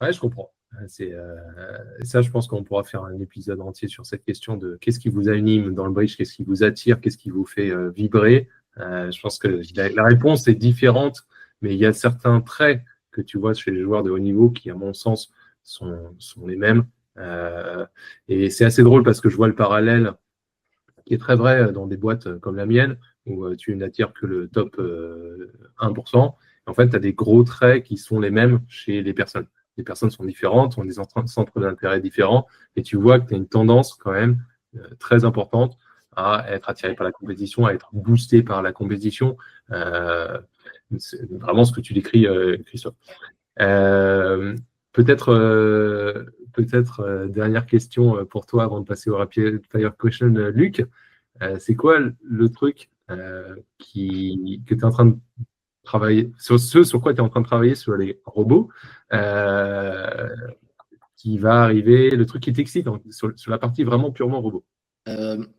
Speaker 1: Ouais, je comprends. Ça, je pense qu'on pourra faire un épisode entier sur cette question de qu'est-ce qui vous anime dans le bridge, qu'est-ce qui vous attire, qu'est-ce qui vous fait vibrer. Je pense que la réponse est différente, mais il y a certains traits que tu vois chez les joueurs de haut niveau qui, à mon sens, sont les mêmes. Et c'est assez drôle parce que je vois le parallèle qui est très vrai dans des boîtes comme la mienne, où tu n'attires que le top 1%. En fait, tu as des gros traits qui sont les mêmes chez les personnes. Les personnes sont différentes, ont des centres d'intérêt différents, et tu vois que tu as une tendance quand même très importante à être attiré par la compétition, à être boosté par la compétition. C'est vraiment ce que tu décris, Christophe. Peut-être dernière question pour toi avant de passer au rapid fire question, Luc. C'est quoi le truc que tu es en train de travailler, sur quoi tu es en train de travailler sur les robots, qui va arriver, le truc qui t'excite sur la partie vraiment purement robot?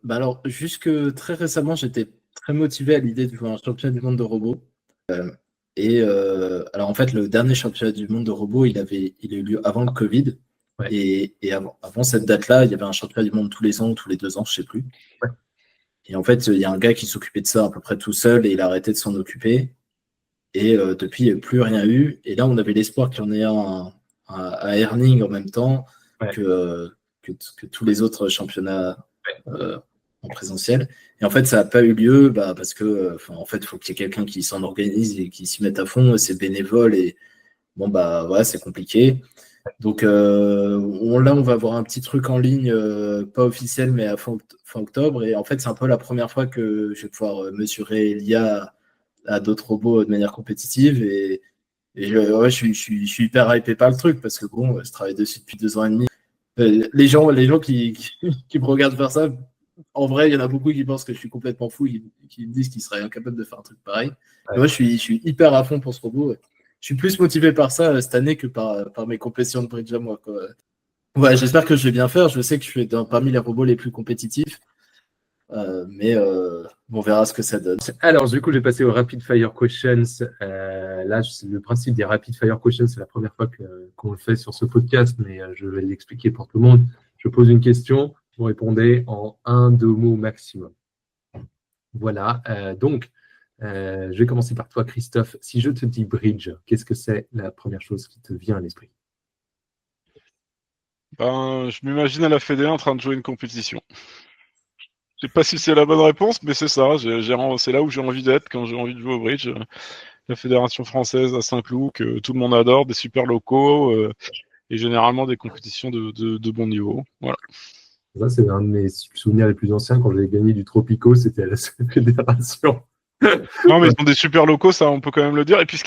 Speaker 2: Alors, jusque très récemment, j'étais très motivé à l'idée de jouer un championnat du monde de robots. Alors en fait, le dernier championnat du monde de robots, il a eu lieu avant le Covid.
Speaker 1: Ouais.
Speaker 2: Et avant cette date-là, il y avait un championnat du monde tous les ans ou tous les 2 ans, je sais plus.
Speaker 1: Ouais.
Speaker 2: Et en fait, il y a un gars qui s'occupait de ça à peu près tout seul et il a arrêté de s'en occuper. Et depuis, il n'y a plus rien eu. Et là, on avait l'espoir qu'il y en ait un à Herning en même temps
Speaker 1: Ouais.
Speaker 2: que tous les autres championnats en présentiel. Et en fait, ça n'a pas eu lieu parce que en fait, il faut qu'il y ait quelqu'un qui s'en organise et qui s'y mette à fond. C'est bénévole et bon, voilà, c'est compliqué. Donc là, on va avoir un petit truc en ligne, pas officiel, mais à fin octobre. Et en fait, c'est un peu la première fois que je vais pouvoir mesurer l'IA à d'autres robots de manière compétitive. Et je suis hyper hypé par le truc parce que bon, je travaille dessus depuis 2 ans et demi. Les gens qui me regardent faire ça, en vrai, il y en a beaucoup qui pensent que je suis complètement fou, qui me disent qu'ils seraient incapables de faire un truc pareil. Ouais. Moi, je suis hyper à fond pour ce robot. Je suis plus motivé par ça cette année que par mes compétitions de bridge à moi, quoi. Ouais, j'espère que je vais bien faire. Je sais que je suis parmi les robots les plus compétitifs. Mais on verra ce que ça donne.
Speaker 1: Alors, du coup, je vais passer aux rapid fire questions. Là, le principe des rapid fire questions, c'est la première fois qu'on le fait sur ce podcast, mais je vais l'expliquer pour tout le monde. Je pose une question, vous répondez en 1-2 mots maximum. Voilà. Donc, je vais commencer par toi, Christophe. Si je te dis bridge, qu'est-ce que c'est la première chose qui te vient à l'esprit?
Speaker 3: Je m'imagine à la Fédé en train de jouer une compétition. Je sais pas si c'est la bonne réponse, mais c'est ça. C'est là où j'ai envie d'être quand j'ai envie de jouer au bridge. La Fédération française à Saint-Cloud, que tout le monde adore, des super locaux et généralement des compétitions de bon niveau. Voilà.
Speaker 1: Ça, c'est un de mes souvenirs les plus anciens. Quand j'ai gagné du Tropico, c'était à la Fédération.
Speaker 3: Non, mais ils ont des super locaux, ça, on peut quand même le dire. Et puis,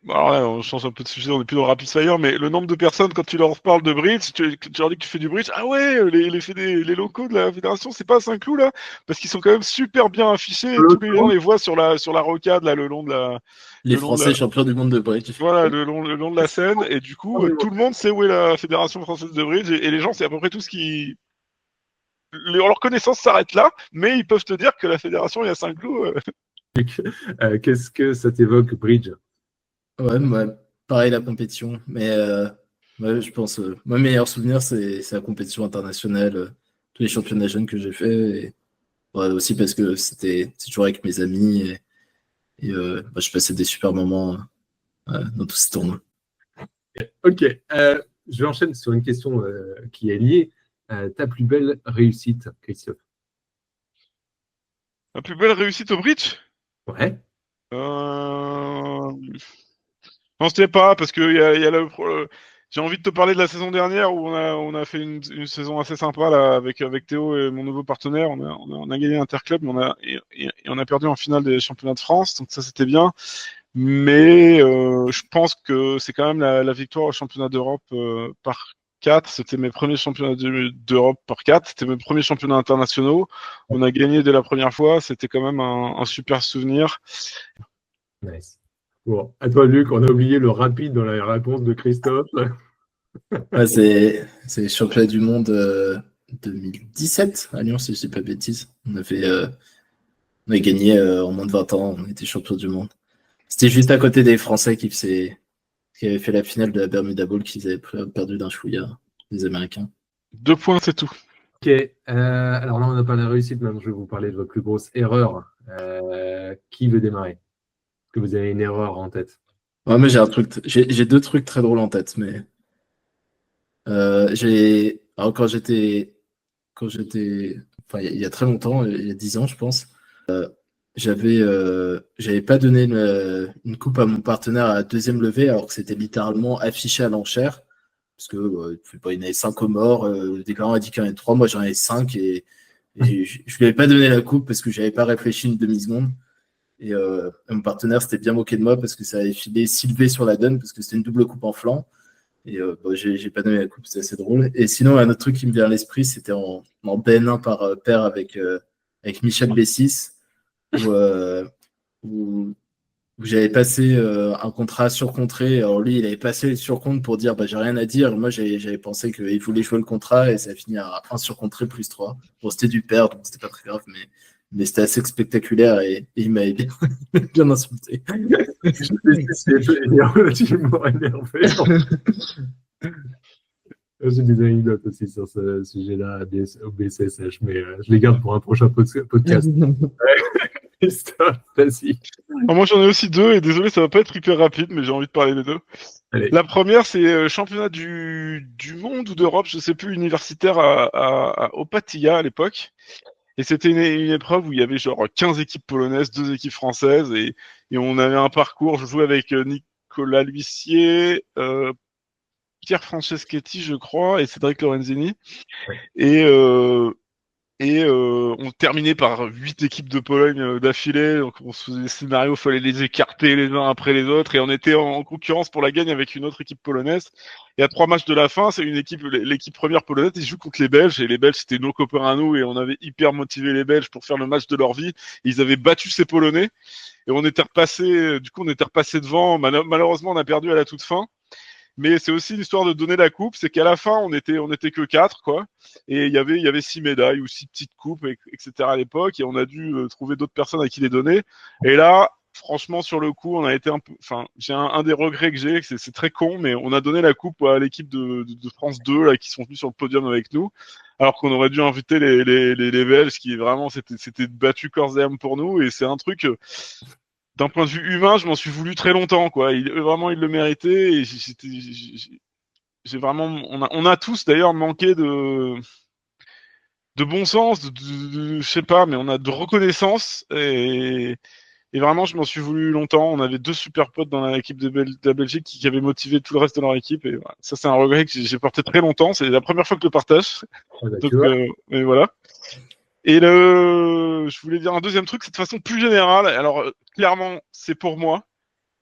Speaker 3: alors là, on change un peu de sujet, on n'est plus dans Rapid Fire, mais le nombre de personnes, quand tu leur parles de bridge, tu leur dis que tu fais du bridge, ah ouais, les locaux de la fédération, c'est pas à Saint-Cloud, là, parce qu'ils sont quand même super bien affichés, et tous les gens les voient sur la rocade, là, le long de la...
Speaker 2: Les Français champions du monde de bridge.
Speaker 3: Voilà, le long de la Seine, et du coup, tout le monde sait où est la Fédération française de bridge, et les gens, c'est à peu près tout ce qui... Leur connaissance s'arrête là, mais ils peuvent te dire que la fédération est à Saint-Cloud.
Speaker 1: Qu'est-ce que ça t'évoque, bridge?
Speaker 2: Ouais, pareil, la compétition. Mais je pense, mon meilleur souvenir, c'est la compétition internationale, tous les championnats jeunes que j'ai fait. Et, aussi parce que c'est toujours avec mes amis et je passais des super moments dans tous ces tournois.
Speaker 1: Ok, je vais enchaîner sur une question qui est liée. Ta plus belle réussite, Christophe?
Speaker 3: La plus belle réussite au bridge?
Speaker 1: Ouais.
Speaker 3: Non, c'était pas, parce que j'ai envie de te parler de la saison dernière où on a fait une saison assez sympa là, avec Théo et mon nouveau partenaire. On a gagné Interclub, mais on a perdu en finale des championnats de France, donc ça c'était bien. Mais je pense que c'est quand même la victoire au championnat d'Europe par 4. C'était mes premiers championnats d'Europe par 4. C'était mes premiers championnats internationaux. On a gagné dès la première fois. C'était quand même un super souvenir.
Speaker 1: Nice. Bon, à toi, Luc, on a oublié le rapide dans la réponse de Christophe.
Speaker 2: Ouais, c'est les championnats du monde 2017 à Lyon, si je ne dis pas de bêtises. On a gagné en moins de 20 ans. On était champion du monde. C'était juste à côté des Français qui faisaient qui avait fait la finale de la Bermuda Bowl qu'ils avaient perdu d'un chouïa, les Américains.
Speaker 3: 2 points, c'est tout.
Speaker 1: Ok, alors là, on n'a pas la réussite, maintenant je vais vous parler de votre plus grosse erreur. Qui veut démarrer? Est-ce que vous avez une erreur en tête?
Speaker 2: Ouais, mais j'ai 2 trucs très drôles en tête, mais alors enfin, il y a très longtemps, il y a 10 ans, je pense, j'avais pas donné une coupe à mon partenaire à la deuxième levée, alors que c'était littéralement affiché à l'enchère, parce que il y en avait 5 au mort, le déclarant a dit qu'il y en avait 3, moi j'en avais 5, et je lui avais pas donné la coupe parce que j'avais pas réfléchi une demi-seconde. Et mon partenaire s'était bien moqué de moi parce que ça avait filé 6 levées sur la donne, parce que c'était une double coupe en flanc. Et j'ai pas donné la coupe, c'était assez drôle. Et sinon, un autre truc qui me vient à l'esprit, c'était en BN1 par paire avec Michel Bessis, où j'avais passé un contrat surcontré. Alors lui, il avait passé le surcompte pour dire j'ai rien à dire. Moi, j'avais pensé qu'il voulait jouer le contrat, et ça a fini à 1 surcontré plus 3. Bon, c'était du pair, donc c'était pas très grave, mais c'était assez spectaculaire, et il m'avait bien insulté.
Speaker 1: C'est relativement énervé. J'ai des anecdotes aussi sur ce sujet-là au BCSH, mais je les garde pour un prochain podcast. Christophe, vas-y.
Speaker 3: Alors moi j'en ai aussi 2, et désolé, ça va pas être hyper rapide, mais j'ai envie de parler des 2.
Speaker 1: Allez.
Speaker 3: La première, c'est championnat du monde ou d'Europe, je sais plus, universitaire à Opatija à l'époque. Et c'était une épreuve où il y avait genre 15 équipes polonaises, 2 équipes françaises, et on avait un parcours. Je jouais avec Nicolas L'Huissier, Pierre Franceschetti, je crois, et Cédric Lorenzini. Ouais. Et on terminait par 8 équipes de Pologne d'affilée. Donc on se faisait des scénarios, fallait les écarter les uns après les autres, et on était en concurrence pour la gagne avec une autre équipe polonaise. Et à 3 matchs de la fin, c'est l'équipe première polonaise, ils jouent contre les Belges, et les Belges c'était nos copains à nous, et on avait hyper motivé les Belges pour faire le match de leur vie. Et ils avaient battu ces Polonais, et on était repassé devant. Malheureusement, on a perdu à la toute fin. Mais c'est aussi l'histoire de donner la coupe, c'est qu'à la fin, on était que 4, quoi. Et il y avait 6 médailles ou 6 petites coupes, etc. à l'époque, et on a dû trouver d'autres personnes à qui les donner. Et là, franchement, sur le coup, on a été un peu, j'ai un des regrets que j'ai, c'est très con, mais on a donné la coupe à l'équipe de France 2, là, qui sont venus sur le podium avec nous, alors qu'on aurait dû inviter les Belges, qui vraiment, c'était battu corps et âme pour nous, et c'est un truc, d'un point de vue humain, je m'en suis voulu très longtemps, quoi. Vraiment, il le méritait, et j'ai vraiment, on a tous d'ailleurs manqué de bon sens, je sais pas, mais on a de reconnaissance, et vraiment, je m'en suis voulu longtemps. On avait 2 super potes dans l'équipe de la Belgique qui avaient motivé tout le reste de leur équipe, et voilà. Ça, c'est un regret que j'ai porté très longtemps. C'est la première fois que je le partage. Donc, et voilà. Et je voulais dire un deuxième truc, c'est de façon plus générale. Alors, clairement, c'est pour moi,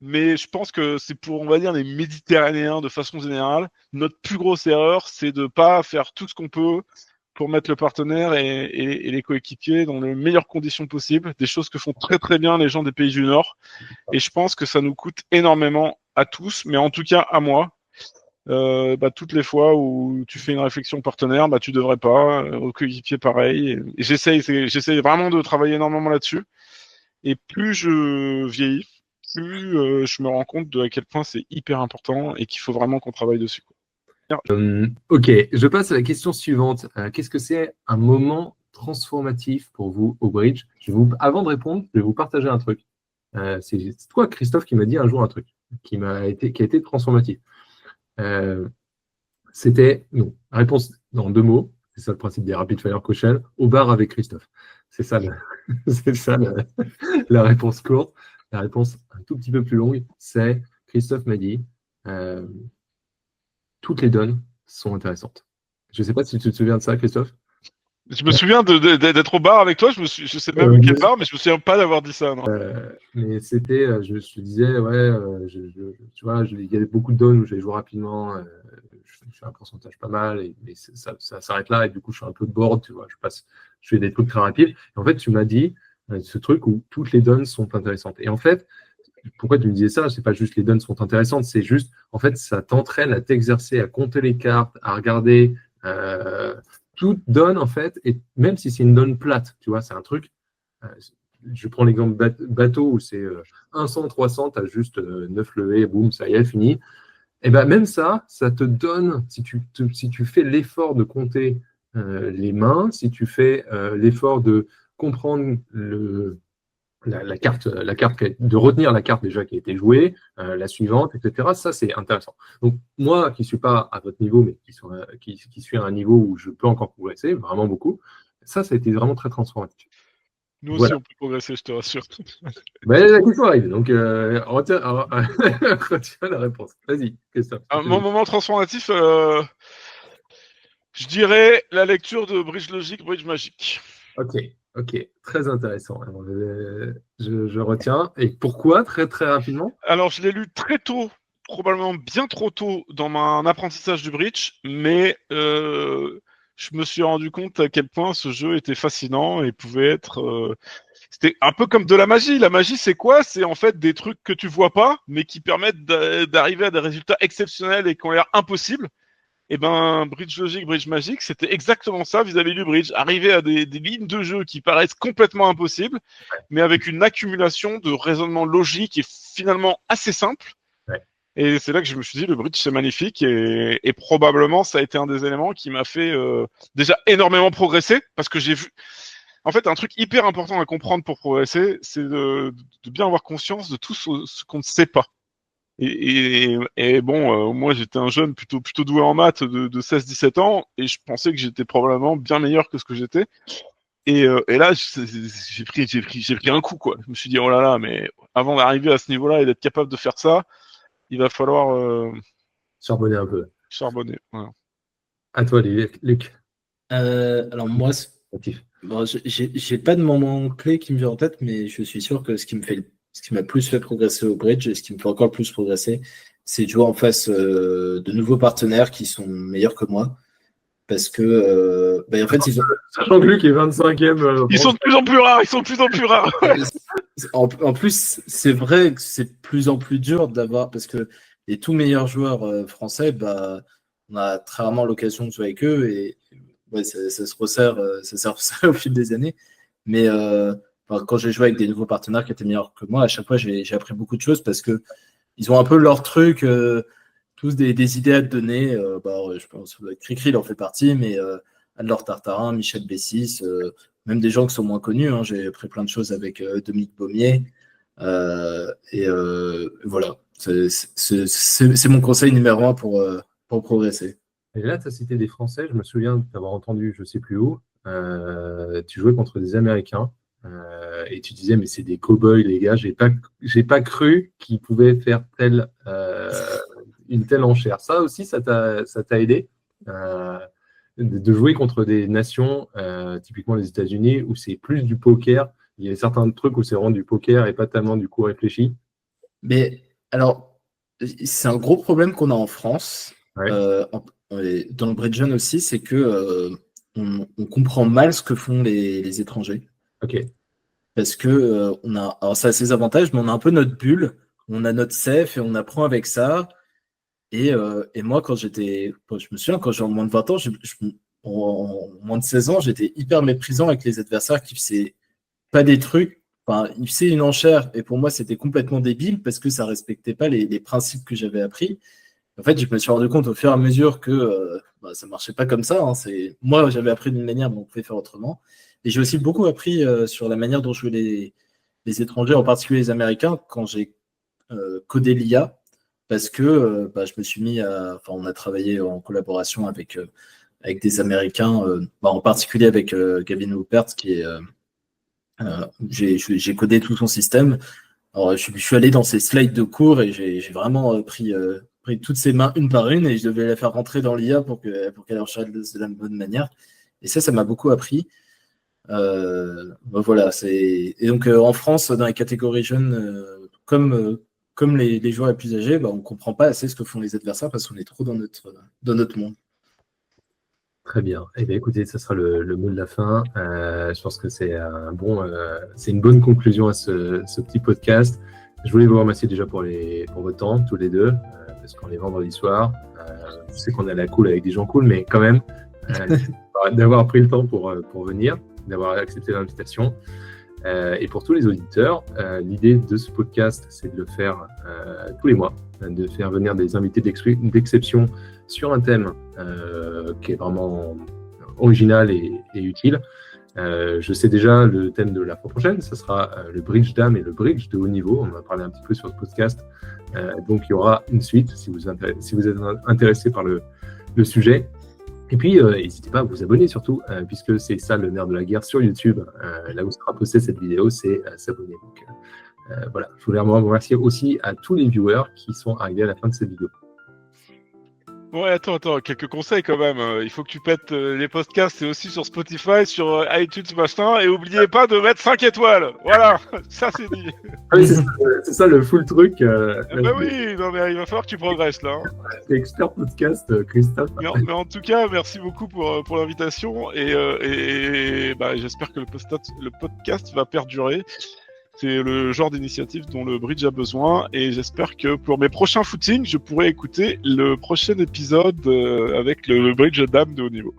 Speaker 3: mais je pense que c'est pour, on va dire, les Méditerranéens de façon générale. Notre plus grosse erreur, c'est de pas faire tout ce qu'on peut pour mettre le partenaire et les coéquipiers dans les meilleures conditions possibles, des choses que font très très bien les gens des pays du Nord. Et je pense que ça nous coûte énormément à tous, mais en tout cas à moi. Toutes les fois où tu fais une réflexion partenaire, tu devrais pas, au coéquipier pareil. Et j'essaye vraiment de travailler énormément là-dessus. Et plus je vieillis, plus je me rends compte de à quel point c'est hyper important et qu'il faut vraiment qu'on travaille dessus, quoi.
Speaker 1: Ok, je passe à la question suivante. Qu'est-ce que c'est un moment transformatif pour vous au bridge? Avant de répondre, je vais vous partager un truc. C'est toi, Christophe, qui m'a dit un jour un truc qui a été transformatif. C'était réponse dans 2 mots. C'est ça le principe des Rapid Fire Question. Au bar avec Christophe. C'est ça, la réponse courte. La réponse un tout petit peu plus longue, c'est Christophe m'a dit toutes les donnes sont intéressantes. Je ne sais pas si tu te souviens de ça, Christophe.
Speaker 3: Je me souviens d'être au bar avec toi, je sais même quel bar, mais je me souviens pas d'avoir dit ça, non.
Speaker 1: Mais c'était, je disais, ouais, tu vois, il y avait beaucoup de donnes où j'allais jouer rapidement, je fais un pourcentage pas mal, mais ça s'arrête là, et du coup, je suis un peu bored, tu vois, je fais des trucs très rapides. Et en fait, tu m'as dit ce truc où toutes les donnes sont intéressantes. Et en fait, pourquoi tu me disais ça? C'est pas juste les donnes sont intéressantes, c'est juste, en fait, ça t'entraîne à t'exercer, à compter les cartes, à regarder toute donne, en fait, et même si c'est une donne plate, tu vois, c'est un truc. Je prends l'exemple bateau où c'est 100, 300, tu as juste 9 levées, boum, ça y est, fini. Et ben même ça te donne, si tu fais l'effort de compter les mains, si tu fais l'effort de comprendre la carte, de retenir la carte déjà qui a été jouée, la suivante, etc. Ça, c'est intéressant. Donc, moi, qui ne suis pas à votre niveau, mais qui suis à un niveau où je peux encore progresser, vraiment beaucoup, ça a été vraiment très transformatif.
Speaker 3: Nous aussi,
Speaker 1: Voilà.
Speaker 3: on peut progresser, je te rassure.
Speaker 1: Ben, la question arrive, donc retiens la réponse. Vas-y, Christophe.
Speaker 3: Mon moment transformatif, je dirais la lecture de Bridge Logic, Bridge Magic.
Speaker 1: Ok, très intéressant. Alors, je retiens. Et pourquoi, très très rapidement?
Speaker 3: Alors, je l'ai lu très tôt, probablement bien trop tôt dans mon apprentissage du bridge, mais je me suis rendu compte à quel point ce jeu était fascinant et pouvait être... C'était un peu comme de la magie. La magie, c'est quoi? C'est en fait des trucs que tu vois pas, mais qui permettent d'arriver à des résultats exceptionnels et qui ont l'air impossibles. Et ben, Bridge Logic, Bridge Magic, c'était exactement ça vis-à-vis du bridge. Arriver à des lignes de jeu qui paraissent complètement impossibles, mais avec une accumulation de raisonnement logique et finalement assez simple.
Speaker 1: Ouais.
Speaker 3: Et c'est là que je me suis dit, le bridge, c'est magnifique. Et probablement, ça a été un des éléments qui m'a fait déjà énormément progresser, parce que j'ai vu... En fait, un truc hyper important à comprendre pour progresser, c'est de bien avoir conscience de tout ce qu'on ne sait pas. Et bon, moi j'étais un jeune plutôt doué en maths de 16-17 ans, et je pensais que j'étais probablement bien meilleur que ce que j'étais. Et là, j'ai pris un coup, quoi. Je me suis dit, oh là là, mais avant d'arriver à ce niveau-là et d'être capable de faire ça, il va falloir
Speaker 1: Charbonner un peu.
Speaker 3: charbonner. Voilà.
Speaker 1: À toi, Luc.
Speaker 2: Alors moi, bon, j'ai pas de moment clé qui me vient en tête, mais je suis sûr que ce qui m'a plus fait progresser au bridge et ce qui me fait encore plus progresser, c'est de jouer en face de nouveaux partenaires qui sont meilleurs que moi. Parce que, en fait,
Speaker 1: Sachant que Luc est 25e.
Speaker 3: Ils sont de plus en plus rares,
Speaker 2: En plus, c'est vrai que c'est de plus en plus dur d'avoir, parce que les tout meilleurs joueurs français, on a très rarement l'occasion de jouer avec eux et ouais, ça se resserre au fil des années. Mais quand j'ai joué avec des nouveaux partenaires qui étaient meilleurs que moi, à chaque fois, j'ai appris beaucoup de choses parce que ils ont un peu leur truc, tous des idées à te donner. Je pense que Cricri en fait partie, mais Anne-Laure Tartarin, Michel Bessis, même des gens qui sont moins connus. Hein, j'ai appris plein de choses avec Dominique Baumier. Voilà, c'est mon conseil numéro 1 pour progresser.
Speaker 1: Et là, tu as cité des Français, je me souviens t'avoir entendu, je ne sais plus où, tu jouais contre des Américains et tu disais, mais c'est des cow-boys, les gars, j'ai pas cru qu'ils pouvaient faire une telle enchère. Ça aussi, ça t'a aidé de jouer contre des nations, typiquement les États-Unis, où c'est plus du poker. Il y a certains trucs où c'est vraiment du poker et pas tellement du coup réfléchi.
Speaker 2: Mais alors, c'est un gros problème qu'on a en France.
Speaker 1: Ouais.
Speaker 2: Dans le bridge aussi, c'est que on comprend mal ce que font les étrangers.
Speaker 1: Ok.
Speaker 2: Parce que alors ça a ses avantages, mais on a un peu notre bulle, on a notre safe et on apprend avec ça. Et moi, je me souviens, quand j'ai moins de 20 ans, en moins de 16 ans, j'étais hyper méprisant avec les adversaires qui faisaient pas des trucs. Enfin, ils faisaient une enchère et pour moi, c'était complètement débile parce que ça respectait pas les principes que j'avais appris. En fait, je me suis rendu compte au fur et à mesure que ça marchait pas comme ça. Hein. Moi, j'avais appris d'une manière, mais on pouvait faire autrement. Et j'ai aussi beaucoup appris sur la manière dont jouaient les étrangers, en particulier les Américains, quand j'ai codé l'IA. Parce que je me suis mis on a travaillé en collaboration avec des Américains, en particulier avec Gavin Woopert, qui est j'ai codé tout son système. Alors, je suis allé dans ses slides de cours et j'ai vraiment pris toutes ses mains une par une et je devais la faire rentrer dans l'IA pour qu'elle enchaîne de la bonne manière. Et ça m'a beaucoup appris. Voilà. Et donc, en France, dans les catégories jeunes, comme les joueurs les plus âgés, on ne comprend pas assez ce que font les adversaires parce qu'on est trop dans notre monde.
Speaker 1: Très bien. Eh bien, écoutez, ça sera le mot de la fin. Je pense que c'est une bonne conclusion à ce petit podcast. Je voulais vous remercier déjà pour votre temps, tous les deux, parce qu'on est vendredi soir. Je sais qu'on est à la cool avec des gens cool, mais quand même, d'avoir pris le temps pour venir, d'avoir accepté l'invitation. Et pour tous les auditeurs, l'idée de ce podcast, c'est de le faire tous les mois, de faire venir des invités d'exception sur un thème qui est vraiment original et utile. Je sais déjà le thème de la fois prochaine, ça sera le bridge dame et le bridge de haut niveau. On en a parlé un petit peu sur ce podcast. Donc il y aura une suite si vous êtes intéressé par le sujet. Et puis n'hésitez pas à vous abonner surtout, puisque c'est ça le nerf de la guerre sur YouTube. Là où sera postée cette vidéo, c'est s'abonner. Donc voilà, je voulais vous remercier aussi à tous les viewers qui sont arrivés à la fin de cette vidéo.
Speaker 3: Ouais, attends, quelques conseils quand même. Il faut que tu pètes les podcasts, c'est aussi sur Spotify, sur iTunes, machin, et oubliez pas de mettre 5 étoiles. Voilà, ça c'est dit.
Speaker 1: Ah oui, c'est ça le full truc.
Speaker 3: Bah oui, non mais il va falloir que tu progresses là.
Speaker 1: C'est expert podcast, Christophe.
Speaker 3: Mais en tout cas, merci beaucoup pour l'invitation et bah, j'espère que le podcast va perdurer. C'est le genre d'initiative dont le bridge a besoin et j'espère que pour mes prochains footings, je pourrai écouter le prochain épisode avec le bridge dame de haut niveau.